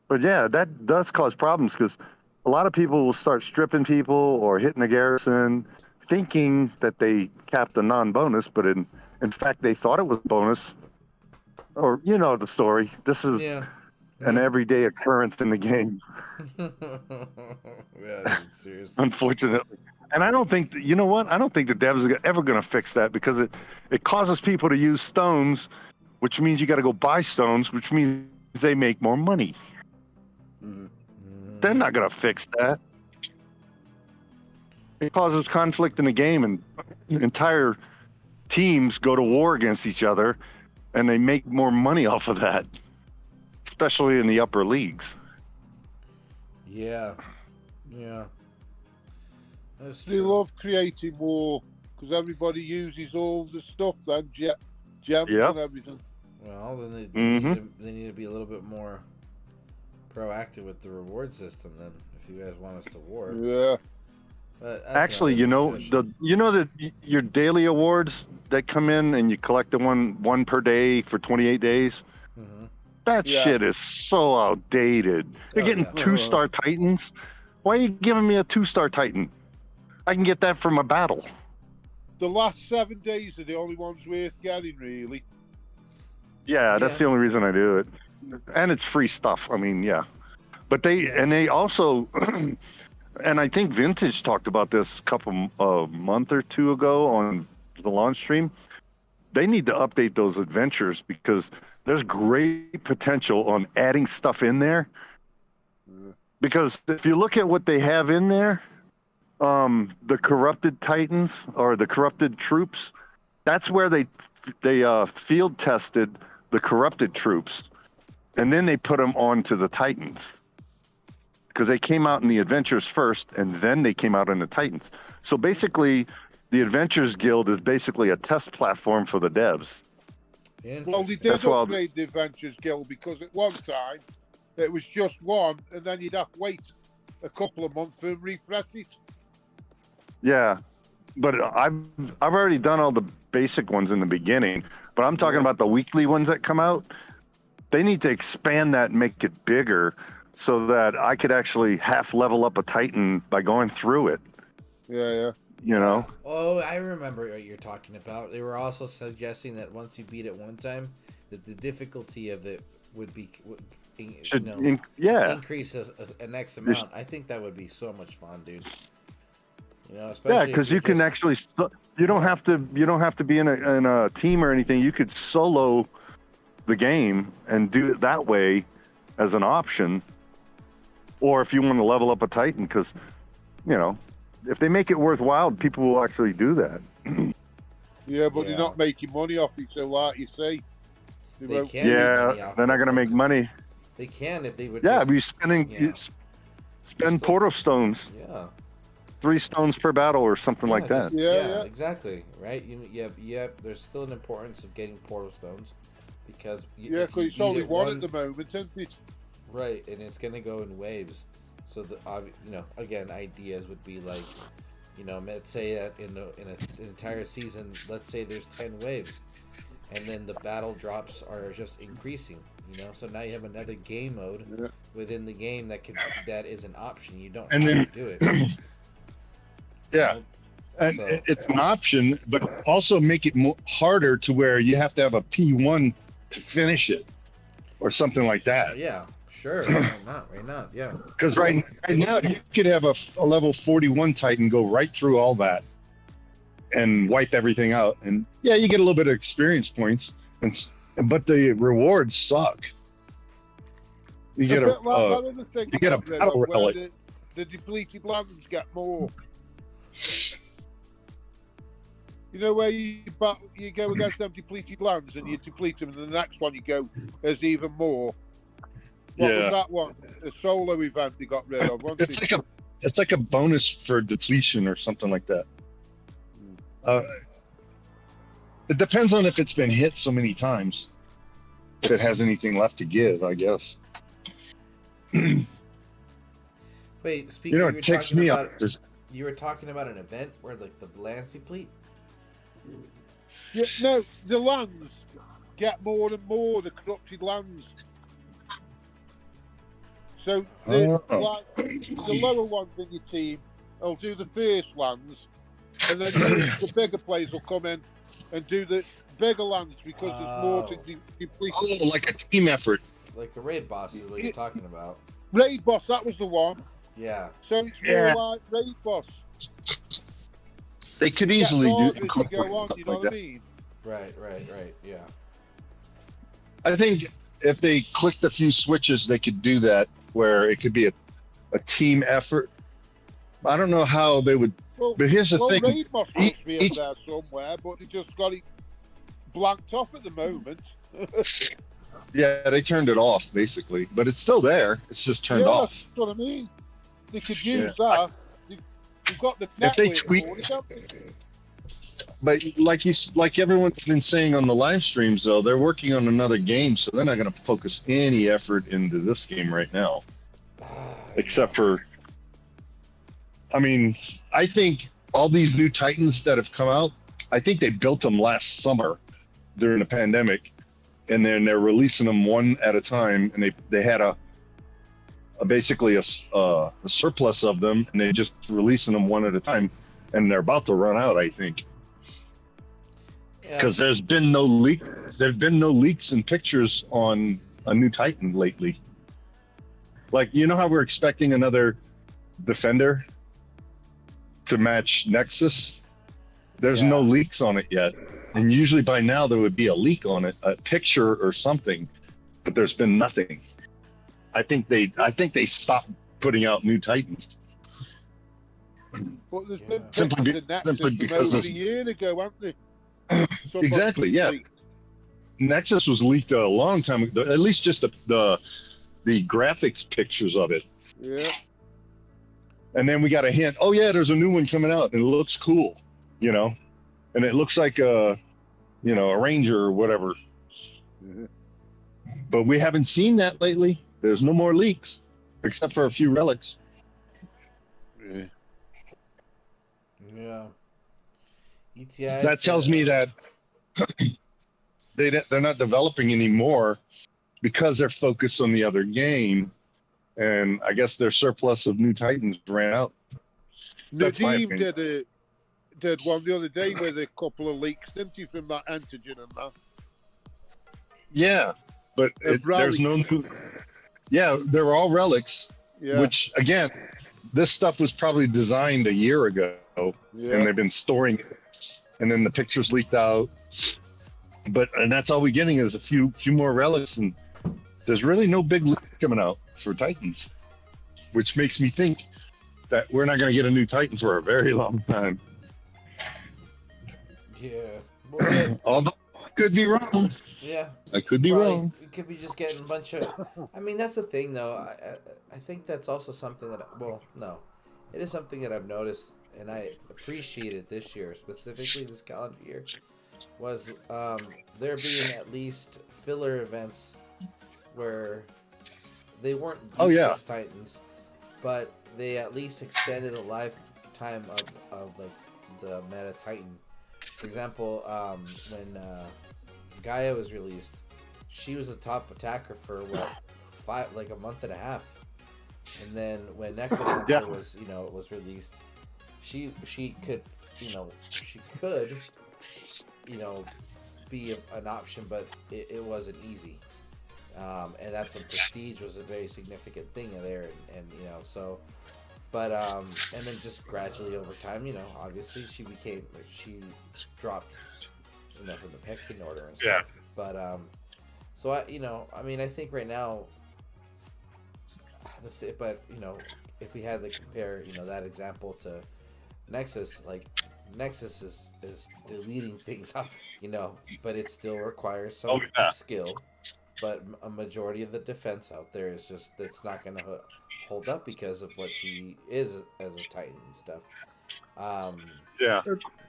[SPEAKER 4] But yeah, that does cause problems because a lot of people will start stripping people or hitting the garrison thinking that they capped a non-bonus, but in fact, they thought it was bonus. Or, you know the story. This is an everyday occurrence in the game.
[SPEAKER 1] Yeah, seriously.
[SPEAKER 4] Unfortunately. And I don't think, you know what? I don't think the devs are ever going to fix that because it causes people to use stones, which means you got to go buy stones, which means they make more money. They're not going to fix that. It causes conflict in the game, and entire teams go to war against each other, and they make more money off of that, especially in the upper leagues.
[SPEAKER 1] Yeah.
[SPEAKER 2] They love creating more because everybody uses all the stuff, then gems and everything.
[SPEAKER 1] Well, then they need to be a little bit more proactive with the reward system. Then, if you guys want us to war.
[SPEAKER 2] Yeah.
[SPEAKER 4] Actually, you know that your daily awards that come in and you collect the one per day for 28 days.
[SPEAKER 1] Mm-hmm.
[SPEAKER 4] That shit is so outdated. You're getting 2-star Titans. Why are you giving me a 2-star Titan? I can get that from a battle.
[SPEAKER 2] The last 7 days are the only ones worth getting, really.
[SPEAKER 4] Yeah, that's the only reason I do it. And it's free stuff. I mean, yeah. But they also, and I think Vintage talked about this a month or 2 ago on the launch stream. They need to update those adventures because there's great potential on adding stuff in there. Because if you look at what they have in there, the corrupted Titans or the corrupted troops, That's where they field tested the corrupted troops, and then they put them onto the Titans, because they came out in the Adventures first, and then they came out in the Titans. So basically, the Adventures Guild is basically a test platform for the devs.
[SPEAKER 2] Well, they did upgrade the Adventures Guild, because at one time it was just one, and then you'd have to wait a couple of months to refresh it.
[SPEAKER 4] Yeah, but I've already done all the basic ones in the beginning, but I'm talking about the weekly ones that come out. They need to expand that and make it bigger so that I could actually half level up a Titan by going through it.
[SPEAKER 2] Yeah.
[SPEAKER 4] You know?
[SPEAKER 1] Oh, I remember what you're talking about. They were also suggesting that once you beat it one time, that the difficulty of it would be, increase an X amount. I think that would be so much fun, dude. You know, especially
[SPEAKER 4] because you can actually, you don't have to be in a team or anything. You could solo the game and do it that way as an option. Or if you want to level up a Titan, because, you know, if they make it worthwhile, people will actually do that.
[SPEAKER 2] Yeah, but they're not making money off it, so like you say.
[SPEAKER 1] They can
[SPEAKER 4] they're not going to make money.
[SPEAKER 1] They can if they would.
[SPEAKER 4] Yeah, be spending, spend portal stones.
[SPEAKER 1] Yeah.
[SPEAKER 4] 3 stones per battle or something like that.
[SPEAKER 1] Yeah, exactly. Right. There's still an importance of getting portal stones, because
[SPEAKER 2] because it's only one at the moment, isn't it?
[SPEAKER 1] Right, and it's going to go in waves. So again, ideas would be like, let's say that in an entire season, let's say there's 10 waves, and then the battle drops are just increasing. So now you have another game mode within the game that is an option. You don't have to do it.
[SPEAKER 3] Yeah, and it's an option, but also make it harder to where you have to have a P1 to finish it, or something like that.
[SPEAKER 1] Yeah. Sure, why not? Yeah.
[SPEAKER 3] Because right now you could have a level 41 Titan go right through all that and wipe everything out, and you get a little bit of experience points, but the rewards suck. You get a battle relic.
[SPEAKER 2] The depleted lands get more. You know where you go against them depleted lands, and you deplete them, and the next one you go, there's even more. What was that one? A solo event they got rid of, wasn't it?
[SPEAKER 3] It's like a bonus for depletion or something like that. It depends on if it's been hit so many times, if it has anything left to give, I guess.
[SPEAKER 1] Wait, speaking
[SPEAKER 3] it takes me up.
[SPEAKER 2] You
[SPEAKER 1] were talking about an event where like the lands deplete?
[SPEAKER 2] Yeah, no, the lands get more and more, the corrupted lands. So the lower ones in your team will do the fierce lands, and then the bigger players will come in and do the bigger lands, because there's more to deplete.
[SPEAKER 3] Oh, like a team effort.
[SPEAKER 1] Like the raid boss is what you're talking about.
[SPEAKER 2] Raid boss, that was the one.
[SPEAKER 1] Yeah.
[SPEAKER 2] So it's more like raid boss.
[SPEAKER 3] They could easily do
[SPEAKER 2] go on, you know what I mean?
[SPEAKER 1] Right, yeah.
[SPEAKER 3] I think if they clicked a few switches, they could do that, where it could be a team effort. I don't know how they would, but here's the thing.
[SPEAKER 2] Raid boss must be up there somewhere, but they just got it blanked off at the moment.
[SPEAKER 3] Yeah, they turned it off, basically. But it's still there. It's just turned off.
[SPEAKER 2] That's what I mean. They could use that. They've got the
[SPEAKER 3] if they tweak, but like everyone's been saying on the live streams, though, they're working on another game, so they're not going to focus any effort into this game right now. Except for, I mean, I think all these new Titans that have come out, I think they built them last summer during the pandemic, and then they're releasing them one at a time, and they had basically a surplus of them, and they're just releasing them one at a time, and they're about to run out, I think. Because there's been no leaks and pictures on a new Titan lately. Like, you know how we're expecting another Defender to match Nexus? There's no leaks on it yet. And usually by now there would be a leak on it, a picture or something, but there's been nothing. I think they stopped putting out new Titans.
[SPEAKER 2] But there's been pictures of Nexus from over a year ago, haven't they? Somebody
[SPEAKER 3] Exactly, yeah.
[SPEAKER 2] leaked.
[SPEAKER 3] Nexus was leaked a long time ago. At least just the graphics pictures of it.
[SPEAKER 2] Yeah.
[SPEAKER 3] And then we got a hint. Oh yeah, there's a new one coming out, and it looks cool, you know. And it looks like a Ranger or whatever.
[SPEAKER 2] Mhm.
[SPEAKER 3] But we haven't seen that lately. There's no more leaks, except for a few relics.
[SPEAKER 2] Yeah.
[SPEAKER 1] Yeah. ETI.
[SPEAKER 3] That tells me that they're not developing anymore because they're focused on the other game, and I guess their surplus of new Titans ran out. That's my
[SPEAKER 2] Nadeem
[SPEAKER 3] opinion.
[SPEAKER 2] did one the other day with a couple of leaks, didn't he, from that antigen and that?
[SPEAKER 3] Yeah, but there's no new. Yeah, they're all relics,
[SPEAKER 2] Yeah.
[SPEAKER 3] which again, this stuff was probably designed a year ago,
[SPEAKER 2] Yeah.
[SPEAKER 3] and they've been storing it, and then the pictures leaked out. And that's all we're getting is a few more relics, and there's really no big leak coming out for Titans, which makes me think that we're not going to get a new Titan for a very long time.
[SPEAKER 1] Yeah. Well,
[SPEAKER 3] Although I could be wrong.
[SPEAKER 1] yeah.
[SPEAKER 3] I could be
[SPEAKER 1] Probably,
[SPEAKER 3] wrong.
[SPEAKER 1] We could be just getting a bunch of. I mean, that's the thing, though. I think that's also something that. Well, no, it is something that I've noticed, and I appreciated this year, specifically this calendar year, was there being at least filler events where they weren't useless Titans, but they at least extended the lifetime of like the meta Titan. For example, when Gaia was released, she was the top attacker for a month and a half, and then when Necrodancer was released, she could be an option, but it wasn't easy, and that's when Prestige was a very significant thing there, and but and then just gradually over time, obviously she dropped, from the pecking order and stuff. But so I think right now, if we had to compare, that example to Nexus, like Nexus is deleting things out, but it still requires some skill. But a majority of the defense out there is just, it's not going to hold up because of what she is as a Titan and stuff.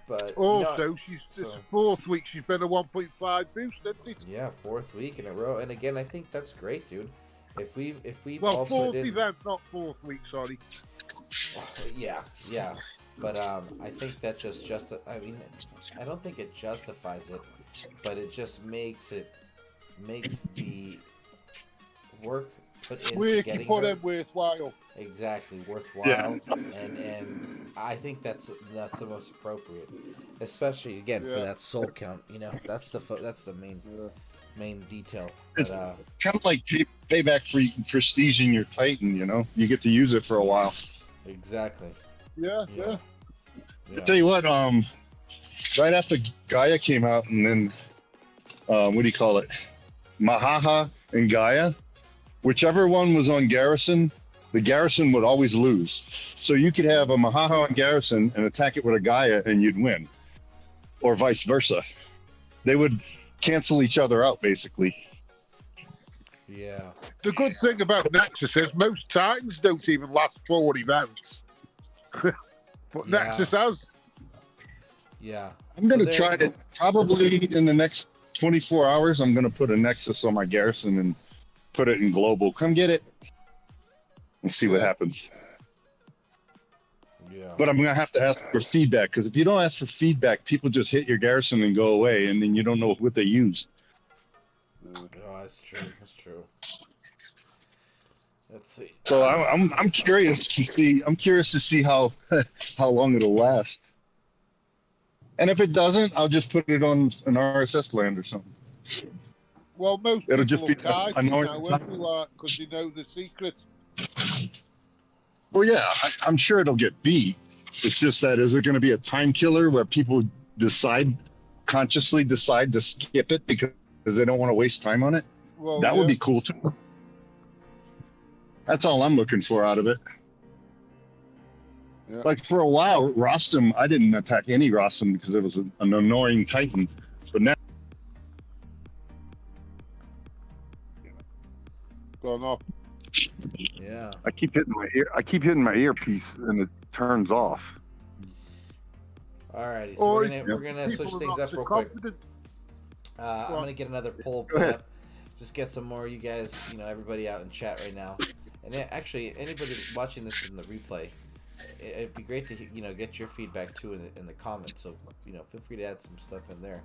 [SPEAKER 1] But
[SPEAKER 2] also, this fourth week she's been a 1.5 boost, isn't it?
[SPEAKER 1] Yeah, fourth week in a row, and again, I think that's great, dude. If we
[SPEAKER 2] well, fourth event, not fourth week, sorry.
[SPEAKER 1] Yeah, but I think that I mean, I don't think it justifies it, but it just makes the work put into getting her
[SPEAKER 2] worthwhile.
[SPEAKER 1] Exactly, worthwhile, and I think that's the most appropriate, especially again for that soul count. That's the main detail.
[SPEAKER 3] It's kind of like payback for prestige in your Titan. You get to use it for a while.
[SPEAKER 1] Exactly.
[SPEAKER 2] Yeah.
[SPEAKER 3] I tell you what, right after Gaia came out, and then what do you call it, Mahaha and Gaia, whichever one was on Garrison, the Garrison would always lose. So you could have a Mahaha on Garrison and attack it with a Gaia and you'd win. Or vice versa. They would cancel each other out, basically.
[SPEAKER 1] Yeah.
[SPEAKER 2] The good thing about Nexus is most Titans don't even last 4 events. But Nexus has.
[SPEAKER 1] Yeah.
[SPEAKER 3] I'm going to try it probably in the next 24 hours. I'm going to put a Nexus on my Garrison and put it in global. Come get it. And see what happens.
[SPEAKER 1] Yeah.
[SPEAKER 3] But I'm gonna have to ask for feedback, because if you don't ask for feedback, people just hit your Garrison and go away, and then you don't know what they use.
[SPEAKER 1] Oh, that's true. That's true. Let's see.
[SPEAKER 3] So I'm curious to see. I'm curious to see how long it'll last. And if it doesn't, I'll just put it on an RSS land or something.
[SPEAKER 2] Well, most
[SPEAKER 3] It'll
[SPEAKER 2] people
[SPEAKER 3] just be
[SPEAKER 2] will kite
[SPEAKER 3] annoying
[SPEAKER 2] now, won't they, like, because they know the secret.
[SPEAKER 3] Well, yeah, I'm sure it'll get beat. It's just that, is it going to be a time killer where people consciously decide to skip it because they don't want to waste time on it?
[SPEAKER 2] Well,
[SPEAKER 3] that would be cool too. That's all I'm looking for out of it.
[SPEAKER 2] Yeah.
[SPEAKER 3] Like for a while, Rostam, I didn't attack any Rostam because it was an annoying Titan. But now,
[SPEAKER 2] Gone off.
[SPEAKER 1] Yeah.
[SPEAKER 4] I keep hitting my earpiece, and it turns off.
[SPEAKER 1] Alrighty, so we're gonna switch
[SPEAKER 2] People are
[SPEAKER 1] things
[SPEAKER 2] not
[SPEAKER 1] up
[SPEAKER 2] so
[SPEAKER 1] real quick.
[SPEAKER 2] confident.
[SPEAKER 1] I'm gonna get another poll
[SPEAKER 4] Go
[SPEAKER 1] put
[SPEAKER 4] ahead.
[SPEAKER 1] up. Just get some more, you guys. You know, everybody out in chat right now, and actually anybody watching this in the replay, it'd be great to get your feedback too in the comments. So feel free to add some stuff in there.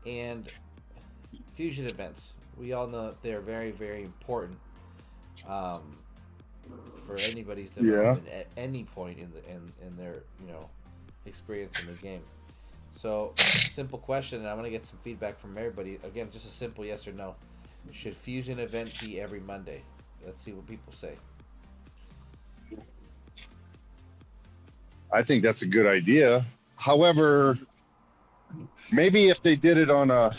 [SPEAKER 1] And fusion events, we all know that they're very, very important for anybody's development at any point in their experience in the game. So, simple question, and I'm going to get some feedback from everybody. Again, just a simple yes or no. Should fusion event be every Monday? Let's see what people say.
[SPEAKER 3] I think that's a good idea. However, maybe if they did it on a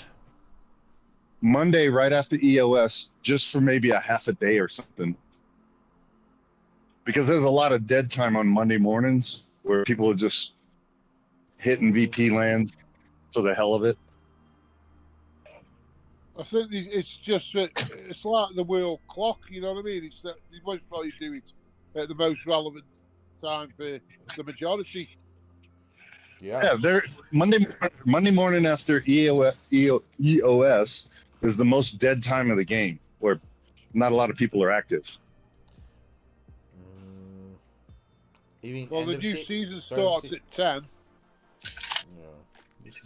[SPEAKER 3] Monday right after EOS, just for maybe a half a day or something. Because there's a lot of dead time on Monday mornings where people are just hitting VP lands for the hell of it.
[SPEAKER 2] I think it's just it's like the world clock. You know what I mean? It's that you most probably do it at the most relevant time for the majority.
[SPEAKER 3] Yeah, they're Monday morning after EOS is the most dead time of the game, where not a lot of people are active.
[SPEAKER 1] You mean
[SPEAKER 2] Well, the new season starts at 10.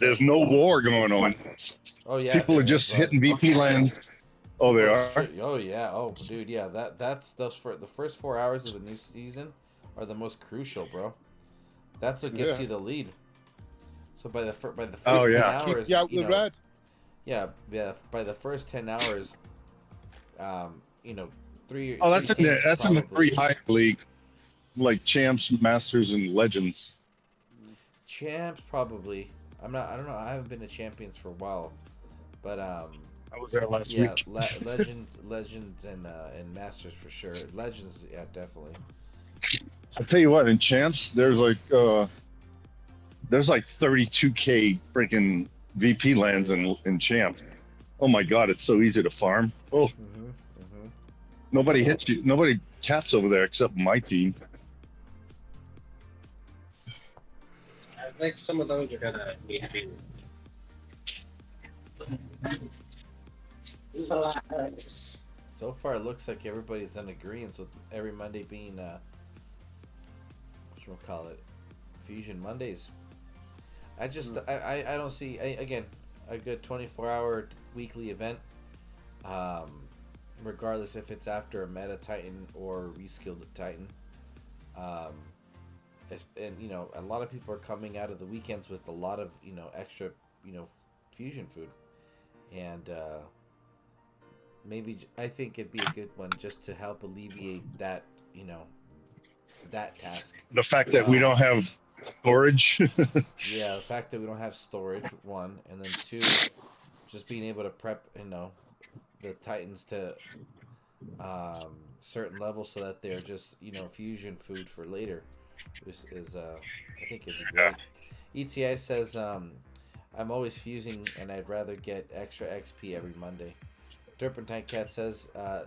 [SPEAKER 3] There's no war going on.
[SPEAKER 1] Oh yeah,
[SPEAKER 3] People are just hitting VP lands. Oh, they are.
[SPEAKER 1] Shit. Oh yeah. Oh dude, yeah. That's the first 4 hours of the new season are the most crucial, bro. That's what gets you the lead. So by the first 10 hours,
[SPEAKER 2] Keep you out the red.
[SPEAKER 1] Yeah. By the first 10 hours, three.
[SPEAKER 3] Oh, that's in the three high league, like champs, masters, and legends.
[SPEAKER 1] Champs probably. I don't know. I haven't been to champions for a while, but
[SPEAKER 3] I was there last week.
[SPEAKER 1] legends, and masters for sure. Legends, yeah, definitely.
[SPEAKER 3] I'll tell you what, in champs, there's like 32K freaking VP lands in champs. Oh my god, it's so easy to farm. Oh, nobody hits you. Nobody taps over there except my team.
[SPEAKER 5] I think some of those are gonna need to be. There's a lot of this.
[SPEAKER 1] So far, it looks like everybody's in agreement with every Monday being Fusion Mondays. I just I don't see again a good 24-hour weekly event, regardless if it's after a meta Titan or reskilled Titan. And a lot of people are coming out of the weekends with a lot of extra fusion food, and maybe I think it'd be a good one just to help alleviate that that task.
[SPEAKER 3] The fact that we don't have storage.
[SPEAKER 1] Yeah, the fact that we don't have storage, one, and then two, just being able to prep the Titans to certain levels so that they're just fusion food for later. Is I think it'd be great. ETI says I'm always fusing and I'd rather get extra XP every Monday. Turpentine Cat says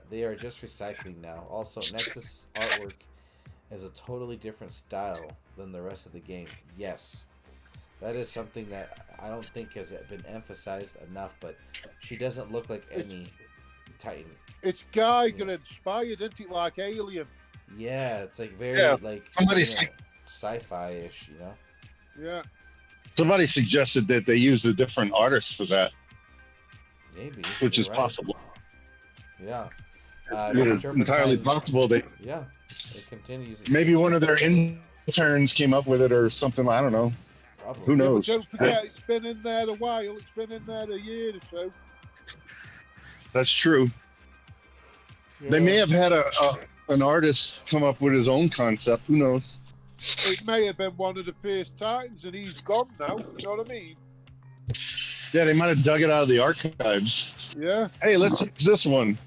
[SPEAKER 1] they are just recycling now. Also, Nexus artwork is a totally different style than the rest of the game. Yes, that is something that I don't think has been emphasized enough, but she doesn't look like any Titan.
[SPEAKER 2] It's Geiger inspired, isn't it? Like Alien.
[SPEAKER 1] Yeah, it's like very like sci-fi-ish,
[SPEAKER 2] Yeah.
[SPEAKER 3] Somebody suggested that they used a different artist for that,
[SPEAKER 1] maybe,
[SPEAKER 3] which is
[SPEAKER 1] right.
[SPEAKER 3] possible.
[SPEAKER 1] Yeah,
[SPEAKER 3] It is entirely possible. It
[SPEAKER 1] continues.
[SPEAKER 3] Maybe one of their interns came up with it or something. I don't know.
[SPEAKER 1] Probably.
[SPEAKER 3] Who knows?
[SPEAKER 2] But don't forget, it's been in there a while. It's been in there a year or so.
[SPEAKER 3] That's true.
[SPEAKER 1] Yeah.
[SPEAKER 3] They may have had an artist come up with his own concept. Who knows?
[SPEAKER 2] It may have been one of the first Titans, and he's gone now. You know what I mean?
[SPEAKER 3] Yeah, they might have dug it out of the archives.
[SPEAKER 2] Yeah.
[SPEAKER 3] Hey, let's use this one.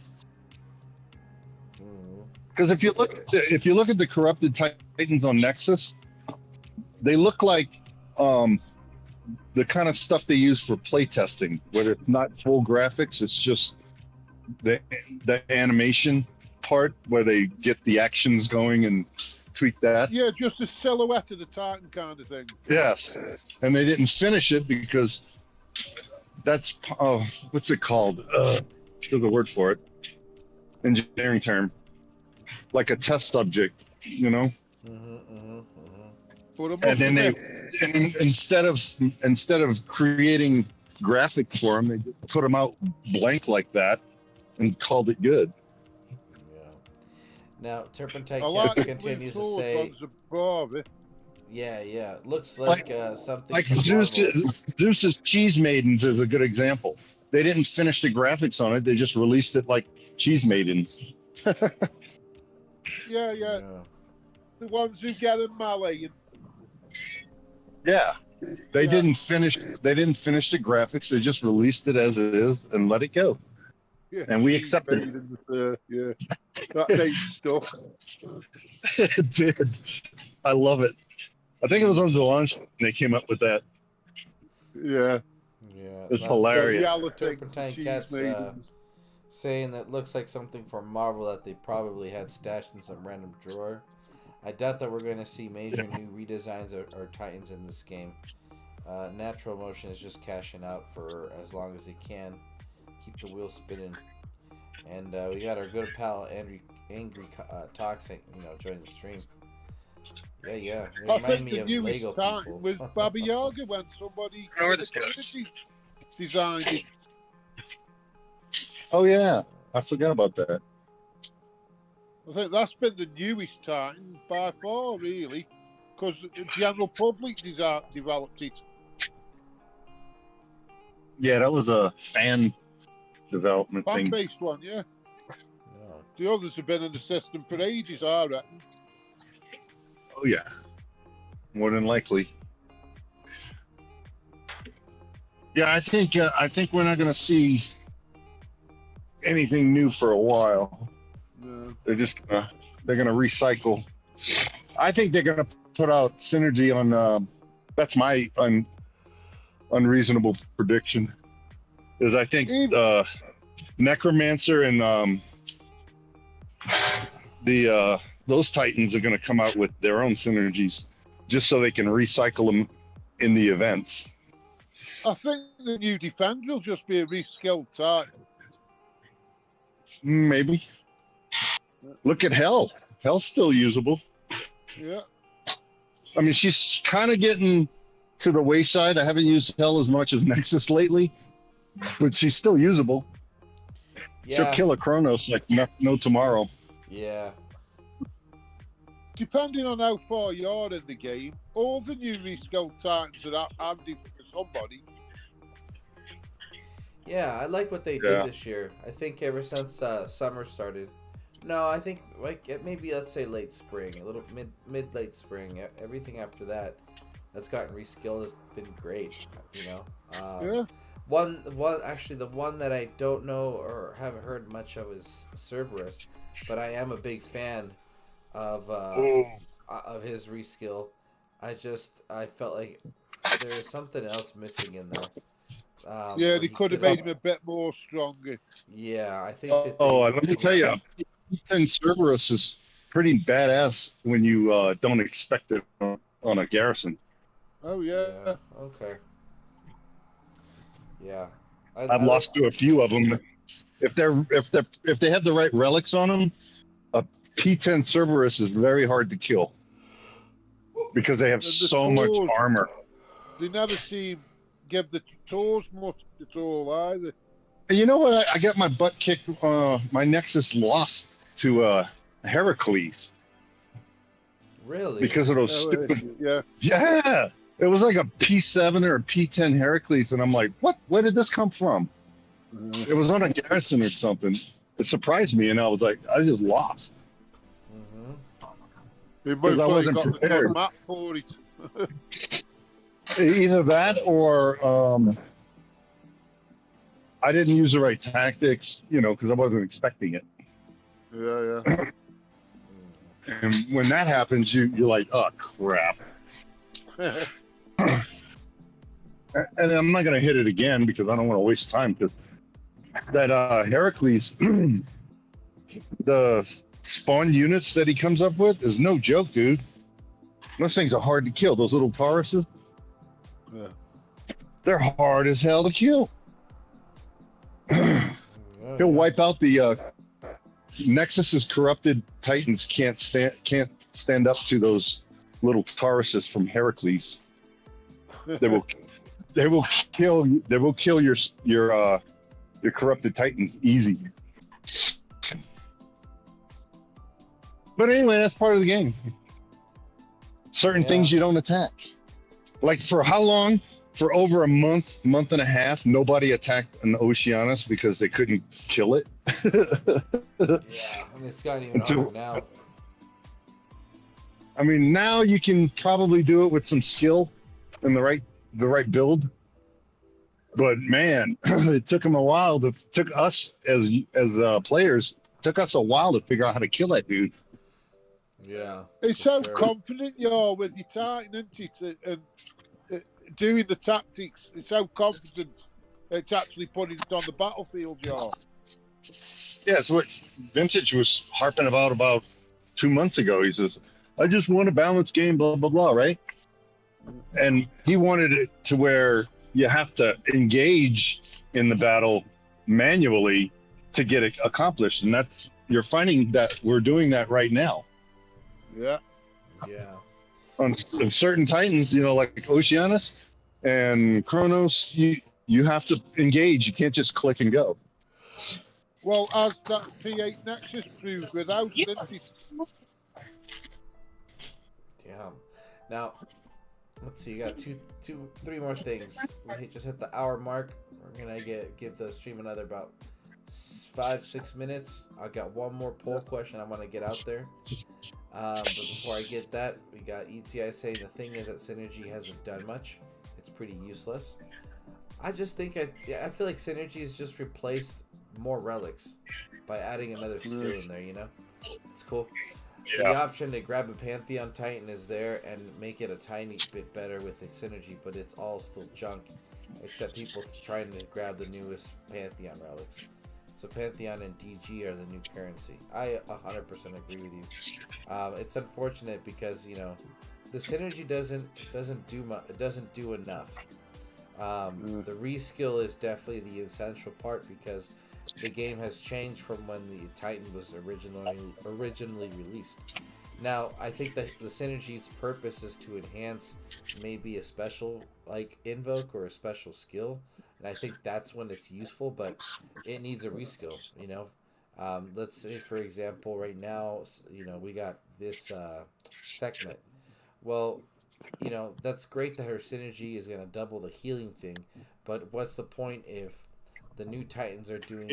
[SPEAKER 3] Because if you look at the corrupted Titans on Nexus, they look like the kind of stuff they use for playtesting, where it's not full graphics, it's just the animation part where they get the actions going and tweak that.
[SPEAKER 2] Yeah, just a silhouette of the Titan kind of thing.
[SPEAKER 3] Yes, and they didn't finish it because that's what's it called? There's a word for it. Engineering term, like a test subject, you know. And then instead of creating graphics for them, they just put them out blank like that and called it good.
[SPEAKER 1] Now, Turpentine
[SPEAKER 2] like
[SPEAKER 1] Cats continues to say, yeah, looks like something
[SPEAKER 3] like
[SPEAKER 1] from
[SPEAKER 3] Zeus's Cheese Maidens is a good example. They didn't finish the graphics on it; they just released it like Cheese Maidens.
[SPEAKER 2] yeah. The ones who get in Malay.
[SPEAKER 3] Yeah, they didn't finish. They didn't finish the graphics. They just released it as it is and let it go.
[SPEAKER 2] Yeah,
[SPEAKER 3] and we accepted
[SPEAKER 2] it. Yeah, that name stuff.
[SPEAKER 3] It did. I love it. I think it was on ZALON they came up with that.
[SPEAKER 2] Yeah.
[SPEAKER 3] It's hilarious.
[SPEAKER 1] Turpentine Cats saying that looks like something from Marvel that they probably had stashed in some random drawer. I doubt that we're going to see major new redesigns or Titans in this game. Natural Motion is just cashing out for as long as they can. Keep the wheels spinning. And we got our good pal Angry Toxic, join the stream. Yeah. Remind me of Lego people.
[SPEAKER 2] Was Baba Yaga when somebody designed it.
[SPEAKER 3] Oh yeah, I forgot about that.
[SPEAKER 2] I think that's been the newest Titan by far, really, because the general public developed it.
[SPEAKER 3] Yeah, that was a fan development thing.
[SPEAKER 2] Fan-based one, yeah. The others have been in the system for ages, I reckon.
[SPEAKER 3] Oh yeah, more than likely. Yeah, I think we're not going to see anything new for a while.
[SPEAKER 2] No.
[SPEAKER 3] They're gonna recycle. I think they're gonna put out Synergy on. That's my unreasonable prediction. Is I think Necromancer and those Titans are gonna come out with their own synergies, just so they can recycle them in the events.
[SPEAKER 2] I think the new Defender will just be a reskilled Titan.
[SPEAKER 3] Maybe. Look at Hell. Hell's still usable.
[SPEAKER 2] Yeah.
[SPEAKER 3] I mean, she's kind of getting to the wayside. I haven't used Hell as much as Nexus lately, but she's still usable.
[SPEAKER 1] Yeah.
[SPEAKER 3] She'll kill a Kronos like no tomorrow.
[SPEAKER 1] Yeah.
[SPEAKER 2] Depending on how far you're in the game, all the new reskilled Titans are handy for somebody.
[SPEAKER 1] Yeah, I like what they did this year. I think ever since summer started. No, I think maybe let's say late spring, a little mid late spring. Everything after that that's gotten reskilled has been great.
[SPEAKER 2] Yeah.
[SPEAKER 1] The one that I don't know or haven't heard much of is Cerberus, but I am a big fan of his reskill. I felt like there was something else missing in there.
[SPEAKER 2] Yeah, they could have made him a bit more stronger.
[SPEAKER 1] Yeah, I think.
[SPEAKER 3] Let me tell you, Ethan Cerberus is pretty badass when you don't expect it on a garrison.
[SPEAKER 2] Oh yeah.
[SPEAKER 1] Okay. Yeah.
[SPEAKER 3] I've lost to a few of them. If they have the right relics on them, a P10 Cerberus is very hard to kill because they have so much armor.
[SPEAKER 2] They never seem give the tours much at all either.
[SPEAKER 3] You know what? I got my butt kicked. My Nexus lost to Heracles.
[SPEAKER 1] Really?
[SPEAKER 3] Because of those stupid.
[SPEAKER 2] Yeah.
[SPEAKER 3] Yeah. It was like a P7 or a P10 Heracles, and I'm like, what? Where did this come from? It was on a garrison or something. It surprised me, and I was like, I just lost. Because I wasn't prepared.
[SPEAKER 2] Map for it.
[SPEAKER 3] Either that or I didn't use the right tactics, because I wasn't expecting it.
[SPEAKER 2] Yeah.
[SPEAKER 3] And when that happens, you're like, oh crap. And I'm not gonna hit it again because I don't want to waste time. Because that Heracles, the spawn units that he comes up with is no joke, dude. Those things are hard to kill. Those little Tauruses,
[SPEAKER 2] Yeah.
[SPEAKER 3] they're hard as hell to kill. He'll wipe out the Nexus's corrupted Titans. Can't stand up to those little Tauruses from Heracles. They will kill your corrupted Titans easy. But anyway, that's part of the game. Certain things you don't attack. Like for how long? For over a month and a half, nobody attacked an Oceanus because they couldn't kill it.
[SPEAKER 1] Yeah, I mean, it's gotten even harder now.
[SPEAKER 3] I mean, now you can probably do it with some skill and the right build. But man, it took them a while. Took us as players. Took us a while to figure out how to kill that dude.
[SPEAKER 1] Yeah.
[SPEAKER 2] It's so confident you're with your Titan, isn't it? And doing the tactics. It's so confident it's actually putting it on the battlefield, y'all.
[SPEAKER 3] Yeah, it's what Vintage was harping about 2 months ago. He says, I just want a balanced game, blah, blah, blah, right? And he wanted it to where you have to engage in the battle manually to get it accomplished. And you're finding that we're doing that right now.
[SPEAKER 2] Yeah.
[SPEAKER 1] Yeah.
[SPEAKER 3] On certain Titans, like Oceanus and Kronos, you have to engage. You can't just click and go.
[SPEAKER 2] Well, as that P8 Nexus proved without, didn't it?
[SPEAKER 1] Damn. Now, let's see. You got three more things. We just hit the hour mark. We're gonna give the stream another about 5-6 minutes. I got one more poll question I want to get out there. But before I get that, we got ETI saying the thing is that Synergy hasn't done much. It's pretty useless. I just think I feel like Synergy has just replaced more relics by adding another skill in there. It's cool. Yeah. The option to grab a Pantheon Titan is there and make it a tiny bit better with the Synergy, but it's all still junk, except people trying to grab the newest Pantheon relics. So Pantheon and DG are the new currency. I 100% agree with you. It's unfortunate because the Synergy doesn't do enough. The reskill is definitely the essential part because the game has changed from when the Titan was originally released. Now, I think that the Synergy's purpose is to enhance maybe a special invoke or a special skill, and I think that's when it's useful, but it needs a reskill. Let's say, for example, right now, we got this Sekhmet. Well, that's great that her Synergy is going to double the healing thing, but what's the point if the new Titans are doing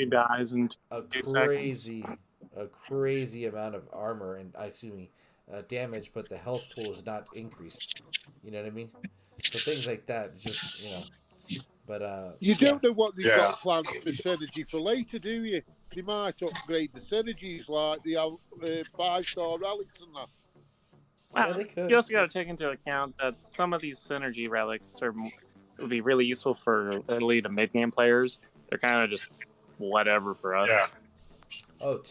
[SPEAKER 1] a crazy amount of armor and damage, but the health pool is not increased? You know what I mean? So things like that, just But
[SPEAKER 2] you don't know what they've got planned for Synergy for later, do you? They might upgrade the Synergies like the 5-star relics and that.
[SPEAKER 6] Well, you also got to take into account that some of these Synergy relics would be really useful for early to mid-game players. They're kind of just whatever for us.
[SPEAKER 3] Yeah.
[SPEAKER 1] Oh,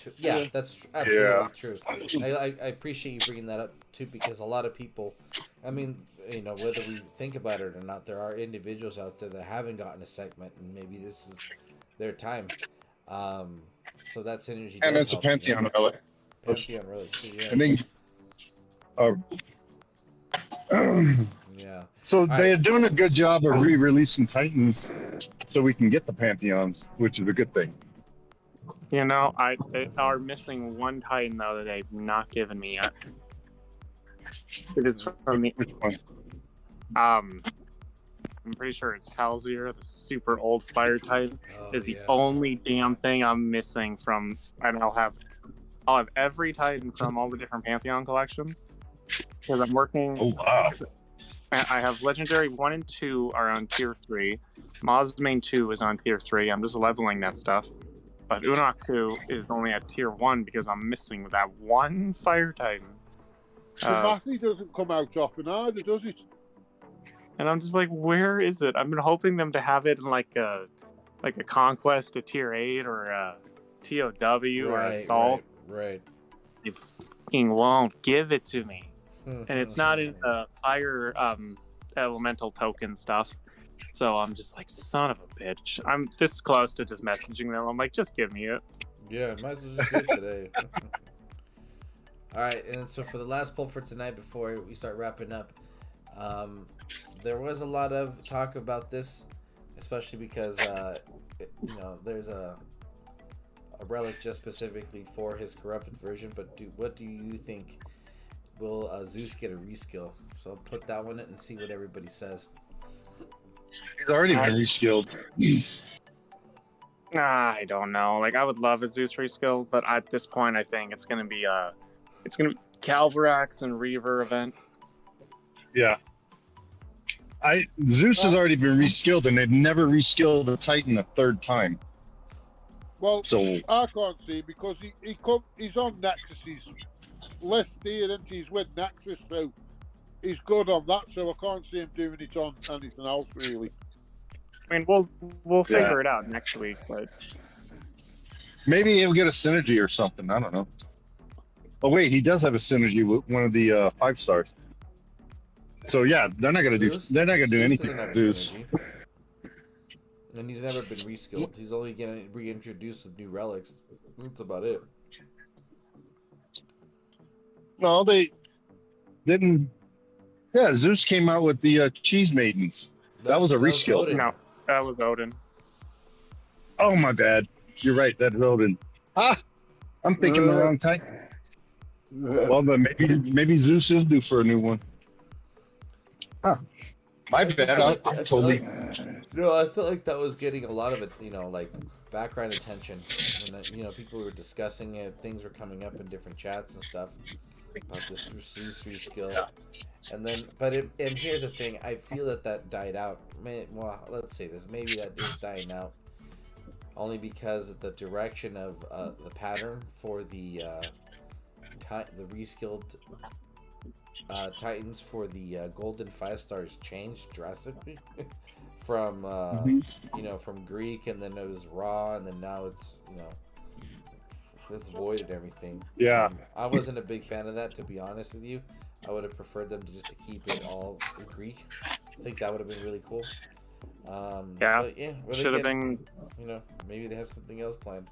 [SPEAKER 1] that's absolutely true. I appreciate you bringing that up, too, because a lot of people, whether we think about it or not, there are individuals out there that haven't gotten a segment, and maybe this is their time. So that Synergy
[SPEAKER 3] and it's a Pantheon relic.
[SPEAKER 1] Pantheon relic, too, yeah.
[SPEAKER 3] I think...
[SPEAKER 1] yeah.
[SPEAKER 3] So they're doing a good job of re-releasing Titans so we can get the Pantheons, which is a good thing.
[SPEAKER 6] They are missing one Titan, though, that they've not given me yet. It is from the...
[SPEAKER 3] Which one?
[SPEAKER 6] I'm pretty sure it's Halzir, the super old Fire Titan, is the only damn thing I'm missing from... And I'll have every Titan from all the different Pantheon collections. Because I'm working...
[SPEAKER 3] Oh, wow.
[SPEAKER 6] I have Legendary 1 and 2 are on Tier 3. Mozmane 2 is on Tier 3. I'm just leveling that stuff. But Unoxu is only at tier 1 because I'm missing that one Fire Titan.
[SPEAKER 2] The Mathy doesn't come out often either, does it?
[SPEAKER 6] And I'm just like, where is it? I've been hoping them to have it in like a Conquest, a tier 8, or a TOW, or Assault.
[SPEAKER 1] Right.
[SPEAKER 6] They fucking won't give it to me. And it's not in the Fire Elemental token stuff. So I'm just like, son of a bitch. I'm this close to just messaging them. I'm like, just give me it.
[SPEAKER 1] Yeah, might as well just do it today. All right, and so for the last poll for tonight, before we start wrapping up, there was a lot of talk about this, especially because there's a relic just specifically for his corrupted version. But what do you think? Will Zeus get a reskill? So I'll put that one in and see what everybody says.
[SPEAKER 3] He's already been reskilled.
[SPEAKER 6] I don't know. Like, I would love a Zeus reskill, but at this point, I think it's gonna be Calvarax and Reaver event.
[SPEAKER 3] Yeah. Zeus has already been reskilled, and they've never reskilled a Titan a third time.
[SPEAKER 2] Well,
[SPEAKER 3] So
[SPEAKER 2] I can't see because he's on Nexus. He's left here, and he's with Nexus, so he's good on that. So I can't see him doing it on anything else really.
[SPEAKER 6] I mean, we'll figure it out next week, but
[SPEAKER 3] maybe he'll get a synergy or something. I don't know. Oh wait, he does have a synergy with one of the 5-stars. So yeah, they're not gonna do anything with Zeus.
[SPEAKER 1] And he's never been reskilled. He's only getting reintroduced with new relics. That's about it.
[SPEAKER 3] No, they didn't. Yeah, Zeus came out with the Cheese Maidens. That was a reskill.
[SPEAKER 6] No, that was Odin.
[SPEAKER 3] Oh my bad. You're right. That's Odin. I'm thinking the wrong Titan. Well, then maybe Zeus is due for a new one. Huh. My bad. I totally.
[SPEAKER 1] No, I felt like that was getting a lot of it, like background attention. And people were discussing it. Things were coming up in different chats and stuff about this Zeus reskill. And then, and here's the thing. I feel that died out. Well, let's say this. Maybe that is dying out. Only because the direction of the pattern for the reskilled Titans for the golden 5-stars changed drastically from from Greek, and then it was raw, and then now it's it's void and everything.
[SPEAKER 3] Yeah.
[SPEAKER 1] I wasn't a big fan of that, to be honest with you. I would have preferred them to keep it all Greek. I think that would have been really cool.
[SPEAKER 6] Should have been.
[SPEAKER 1] Maybe they have something else planned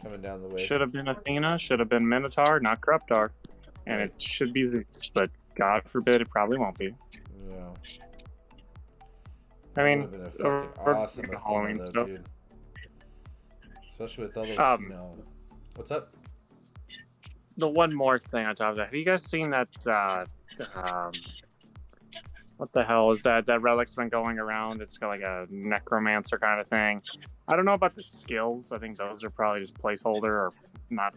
[SPEAKER 1] coming down the way.
[SPEAKER 6] Should have been Athena. Should have been Minotaur, not Corruptor. And it should be Zeus, but God forbid it probably won't be.
[SPEAKER 1] Yeah.
[SPEAKER 6] I mean,
[SPEAKER 1] been a fucking awesome
[SPEAKER 6] Halloween
[SPEAKER 1] Athena,
[SPEAKER 6] stuff.
[SPEAKER 1] dude. Especially with all those, What's up?
[SPEAKER 6] The one more thing on top of that. Have you guys seen that? What the hell is that? That relic's been going around. It's got like a necromancer kind of thing. I don't know about the skills. I think those are probably just placeholder or not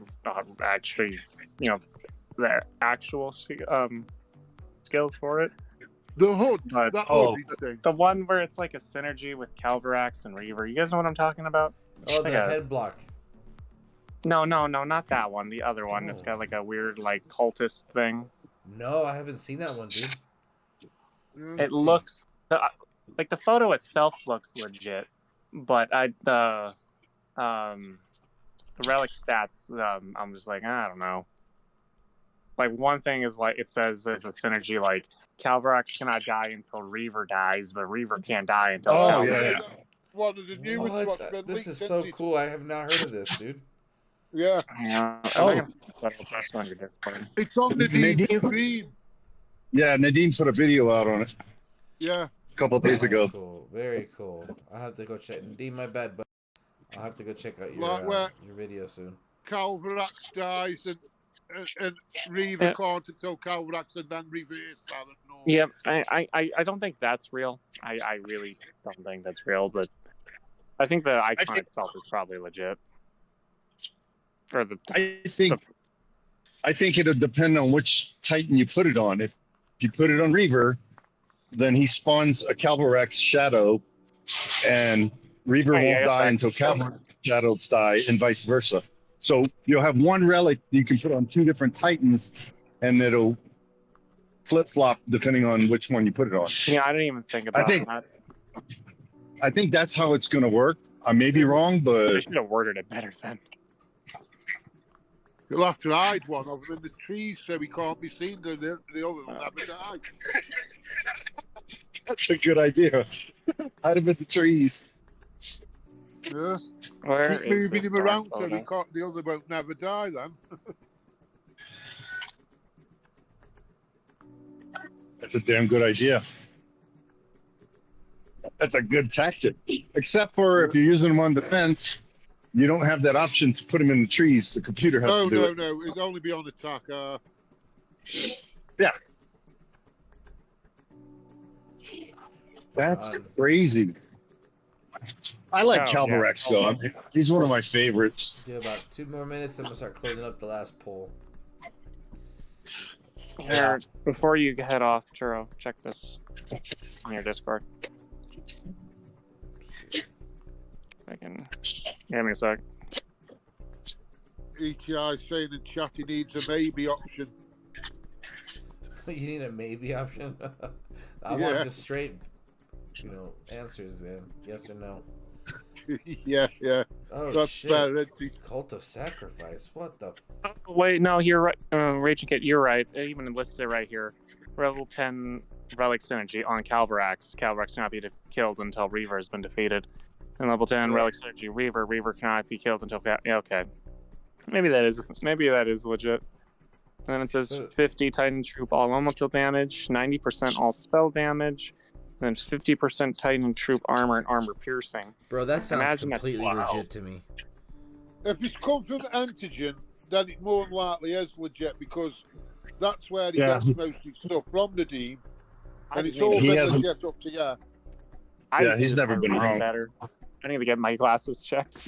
[SPEAKER 6] actually, the actual skills for it.
[SPEAKER 2] The hood.
[SPEAKER 6] But,
[SPEAKER 2] thing.
[SPEAKER 6] The one where it's like a synergy with Calvarax and Reaver. You guys know what I'm talking about?
[SPEAKER 1] Oh, the head block.
[SPEAKER 6] No, not that one. The other one. It's got like a weird like cultist thing.
[SPEAKER 1] No, I haven't seen that one, dude.
[SPEAKER 6] It looks like the photo itself looks legit, but the relic stats. I'm just like, I don't know. Like one thing is like it says there's a synergy like Calvarax cannot die until Reaver dies, but Reaver can't die until Calvarax.
[SPEAKER 3] Yeah.
[SPEAKER 2] One of the new ones.
[SPEAKER 1] This is so cool. I have not heard of this, dude.
[SPEAKER 2] Yeah. It's on the
[SPEAKER 3] Nadine.
[SPEAKER 2] screen.
[SPEAKER 3] Yeah, Nadine put a video out on it.
[SPEAKER 2] Yeah.
[SPEAKER 3] A couple of days ago.
[SPEAKER 1] Cool. Very cool. I'll have to go check. Nadine, my bad, but I'll have to go check out your video soon.
[SPEAKER 2] Calvarax dies and Reaver can't until Calvarax and then reverse. I don't know.
[SPEAKER 6] Yep. I don't think that's real. I really don't think that's real, but I think the icon itself is probably legit.
[SPEAKER 3] I think it'll depend on which Titan you put it on. If you put it on Reaver, then he spawns a Calvarax shadow, and Reaver
[SPEAKER 6] Oh, yeah,
[SPEAKER 3] won't
[SPEAKER 6] yes,
[SPEAKER 3] die
[SPEAKER 6] I-
[SPEAKER 3] until Cavalry Shadows die, and vice versa. So you'll have one relic you can put on two different Titans, and it'll flip flop depending on which one you put it on.
[SPEAKER 6] Yeah, I didn't even think
[SPEAKER 3] I
[SPEAKER 6] about
[SPEAKER 3] think
[SPEAKER 6] that.
[SPEAKER 3] I think that's how it's going to work. I may be wrong,
[SPEAKER 6] They
[SPEAKER 3] but
[SPEAKER 6] should have worded it better then.
[SPEAKER 2] You'll have to hide one of them in the trees so he can't be seen. The other will never die.
[SPEAKER 3] that's a good idea. Hide him in the trees.
[SPEAKER 2] Yeah.
[SPEAKER 6] Where
[SPEAKER 2] Keep
[SPEAKER 6] is
[SPEAKER 2] moving
[SPEAKER 6] this
[SPEAKER 2] him around
[SPEAKER 6] dark
[SPEAKER 2] so he
[SPEAKER 6] photo?
[SPEAKER 2] can't. The other won't never die. Then.
[SPEAKER 3] That's a damn good idea. That's a good tactic. Except for if you're using them on defense, you don't have that option to put them in the trees. The computer has to do it.
[SPEAKER 2] No. It'll only be on attack.
[SPEAKER 3] Yeah. That's crazy. I like
[SPEAKER 6] Oh, yeah.
[SPEAKER 3] Calvarex though. He's one of my favorites.
[SPEAKER 1] Do about 2 more minutes. I'm gonna start closing up the last poll.
[SPEAKER 6] Here, before you head off, Churro, check this on your Discord. I can. Give me a sec.
[SPEAKER 2] ETI saying in chat he needs a maybe option.
[SPEAKER 1] You need a maybe option. I
[SPEAKER 2] Yeah.
[SPEAKER 1] want just straight, answers, man. Yes or no.
[SPEAKER 2] yeah.
[SPEAKER 1] Oh
[SPEAKER 2] That's
[SPEAKER 1] shit!
[SPEAKER 2] better. Isn't it?
[SPEAKER 1] Cult of Sacrifice. What the?
[SPEAKER 6] Oh, wait, no, you're right. Raging Kit, you're right. It even listed it right here. Level 10 relic synergy on Calvarax. Calvarax cannot be killed until Reaver has been defeated. And level 10 relic synergy Reaver cannot be killed until. Yeah, okay. Maybe that is legit. And then it says 50 Titan troop all elemental damage, 90% all spell damage, and then 50% Titan troop armor and armor piercing.
[SPEAKER 1] Bro, that sounds
[SPEAKER 6] Imagine that's-
[SPEAKER 1] completely
[SPEAKER 6] wow.
[SPEAKER 1] legit to me.
[SPEAKER 2] If it's come from antigen, then it more than likely is legit because that's where he gets most of his stuff from the team,
[SPEAKER 6] I
[SPEAKER 2] and it's
[SPEAKER 6] just
[SPEAKER 2] all
[SPEAKER 6] need-
[SPEAKER 3] He
[SPEAKER 2] been
[SPEAKER 3] hasn't-
[SPEAKER 2] legit up to yeah.
[SPEAKER 6] I
[SPEAKER 3] Yeah,
[SPEAKER 6] just
[SPEAKER 3] he's
[SPEAKER 6] need to
[SPEAKER 3] never
[SPEAKER 6] start
[SPEAKER 3] been
[SPEAKER 6] reading
[SPEAKER 3] wrong.
[SPEAKER 6] better. I need to get my glasses checked.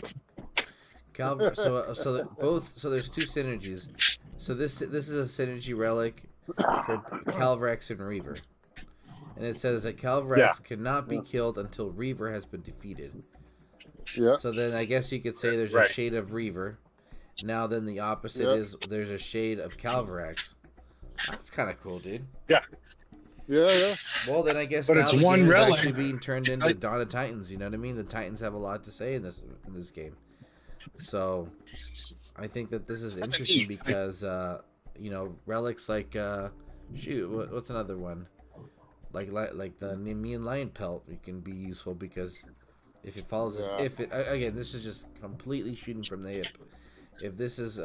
[SPEAKER 1] So there's two synergies. So this is a synergy relic for Calvarax and Reaver, and it says that Calvarax cannot be killed until Reaver has been defeated.
[SPEAKER 2] Yeah.
[SPEAKER 1] So then I guess you could say there's a shade of Reaver. Now then the opposite is there's a shade of Calvarax. That's kind of cool, dude.
[SPEAKER 2] Yeah.
[SPEAKER 1] Well, then I guess
[SPEAKER 3] But
[SPEAKER 1] now
[SPEAKER 3] it's
[SPEAKER 1] the
[SPEAKER 3] one
[SPEAKER 1] game is
[SPEAKER 3] relic.
[SPEAKER 1] actually being turned into Dawn of Titans. You know what I mean? The Titans have a lot to say in this game. So I think that this is interesting because relics like what's another one like the Nemean Lion Pelt, it can be useful because if it follows again, this is just completely shooting from the hip. If this is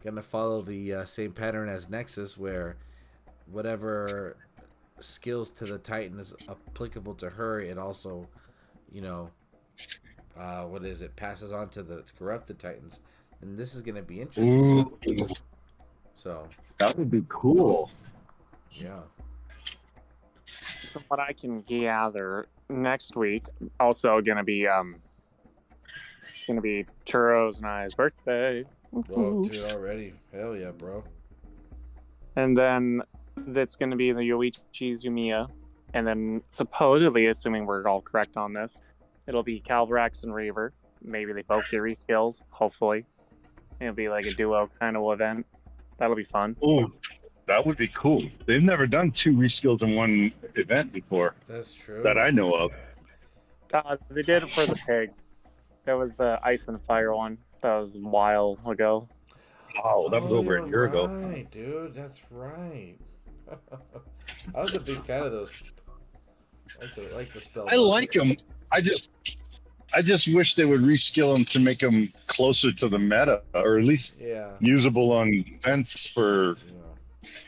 [SPEAKER 1] gonna follow the same pattern as Nexus, where whatever skills to the Titan is applicable to her, it also passes on to the corrupted Titans, and this is gonna be interesting.
[SPEAKER 3] Ooh,
[SPEAKER 1] So
[SPEAKER 3] that would be cool.
[SPEAKER 1] yeah.
[SPEAKER 6] From what I can gather, next week also gonna be it's gonna be Churro's and I's birthday.
[SPEAKER 1] Whoa, dude, already. Hell yeah, bro.
[SPEAKER 6] And then that's gonna be the Yoichi Zumiya. And then supposedly, assuming we're all correct on this, it'll be Calvarax and Reaver. Maybe they both get reskills, hopefully. It'll be like a duo kind of event. That'll be fun.
[SPEAKER 3] Oh, that would be cool. They've never done two reskills in one event before
[SPEAKER 1] That's true.
[SPEAKER 3] that I know of.
[SPEAKER 6] They did it for the pig. That was the Ice and Fire one. That was a while ago.
[SPEAKER 3] Oh, that was over a
[SPEAKER 1] you're
[SPEAKER 3] year ago.
[SPEAKER 1] Right, dude. That's right. I was a big fan of those. Like the spell.
[SPEAKER 3] I like them. I just wish they would reskill them to make them closer to the meta, or at least usable on events for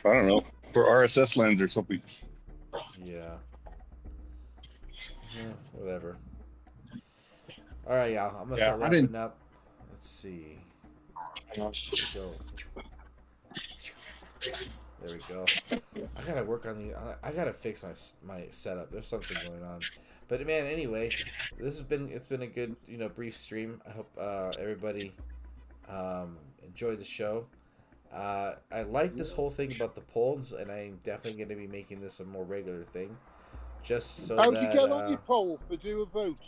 [SPEAKER 3] I don't know, for RSS lands or something.
[SPEAKER 1] Yeah. Whatever. All right, y'all. I'm gonna start wrapping up. Let's see. There we go. I gotta work on I gotta fix my setup. There's something going on. But man, anyway, it's been a good brief stream. I hope everybody enjoyed the show. I like this whole thing about the polls, and I'm definitely going to be making this a more regular thing. just so
[SPEAKER 2] How'd
[SPEAKER 1] that.
[SPEAKER 2] you get on your poll for do a vote?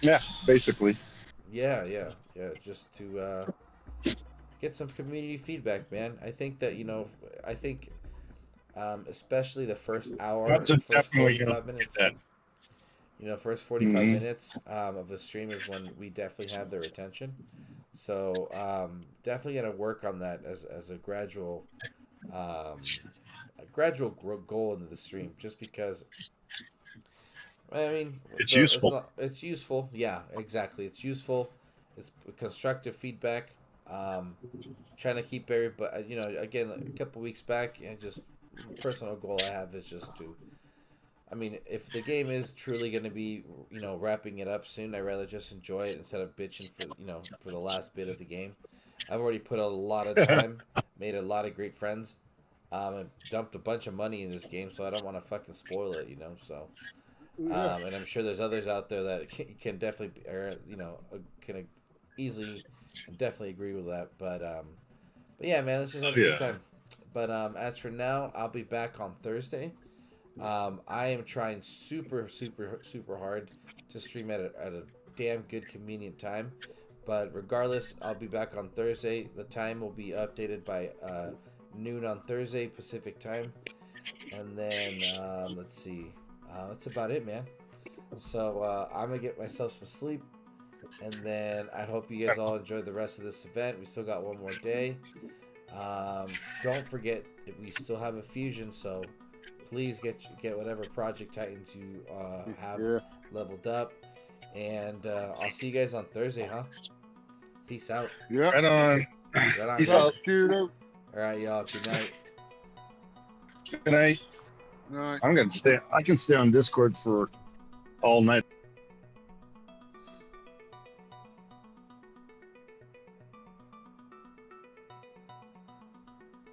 [SPEAKER 3] Yeah, basically.
[SPEAKER 1] Yeah, just to get some community feedback, man. I think that especially the first hour,
[SPEAKER 3] That's
[SPEAKER 1] first
[SPEAKER 3] definitely
[SPEAKER 1] 45 minutes.
[SPEAKER 3] that.
[SPEAKER 1] First 45
[SPEAKER 3] Mhm.
[SPEAKER 1] minutes of a stream is when we definitely have their attention. So definitely gonna work on that as a gradual goal into the stream, just because. I mean,
[SPEAKER 3] It's useful.
[SPEAKER 1] It's useful. Yeah, exactly. It's useful. It's constructive feedback. Trying to keep but again, a couple weeks back, and just personal goal I have is just to. I mean, if the game is truly going to be, wrapping it up soon, I'd rather just enjoy it instead of bitching for the last bit of the game. I've already put a lot of time, made a lot of great friends, and dumped a bunch of money in this game, so I don't want to fucking spoil it, So, and I'm sure there's others out there that can definitely, can easily and definitely agree with that. But yeah, man, let's just have a good time. But as for now, I'll be back on Thursday. I am trying super hard to stream at a damn good convenient time, but regardless, I'll be back on Thursday. The time will be updated by noon on Thursday Pacific time, and then let's see, that's about it, man. So I'm gonna get myself some sleep, and then I hope you guys all enjoy the rest of this event. We still got one more day. Don't forget that we still have a fusion, so please get whatever Project Titans you have leveled up. And I'll see you guys on Thursday, huh? Peace out.
[SPEAKER 2] Yeah.
[SPEAKER 3] Right on.
[SPEAKER 1] Right on.
[SPEAKER 3] Peace
[SPEAKER 1] Guys.
[SPEAKER 3] out.
[SPEAKER 2] Churro.
[SPEAKER 1] All right, y'all. Good night.
[SPEAKER 3] Good night.
[SPEAKER 2] Right.
[SPEAKER 3] I can stay on Discord for all night.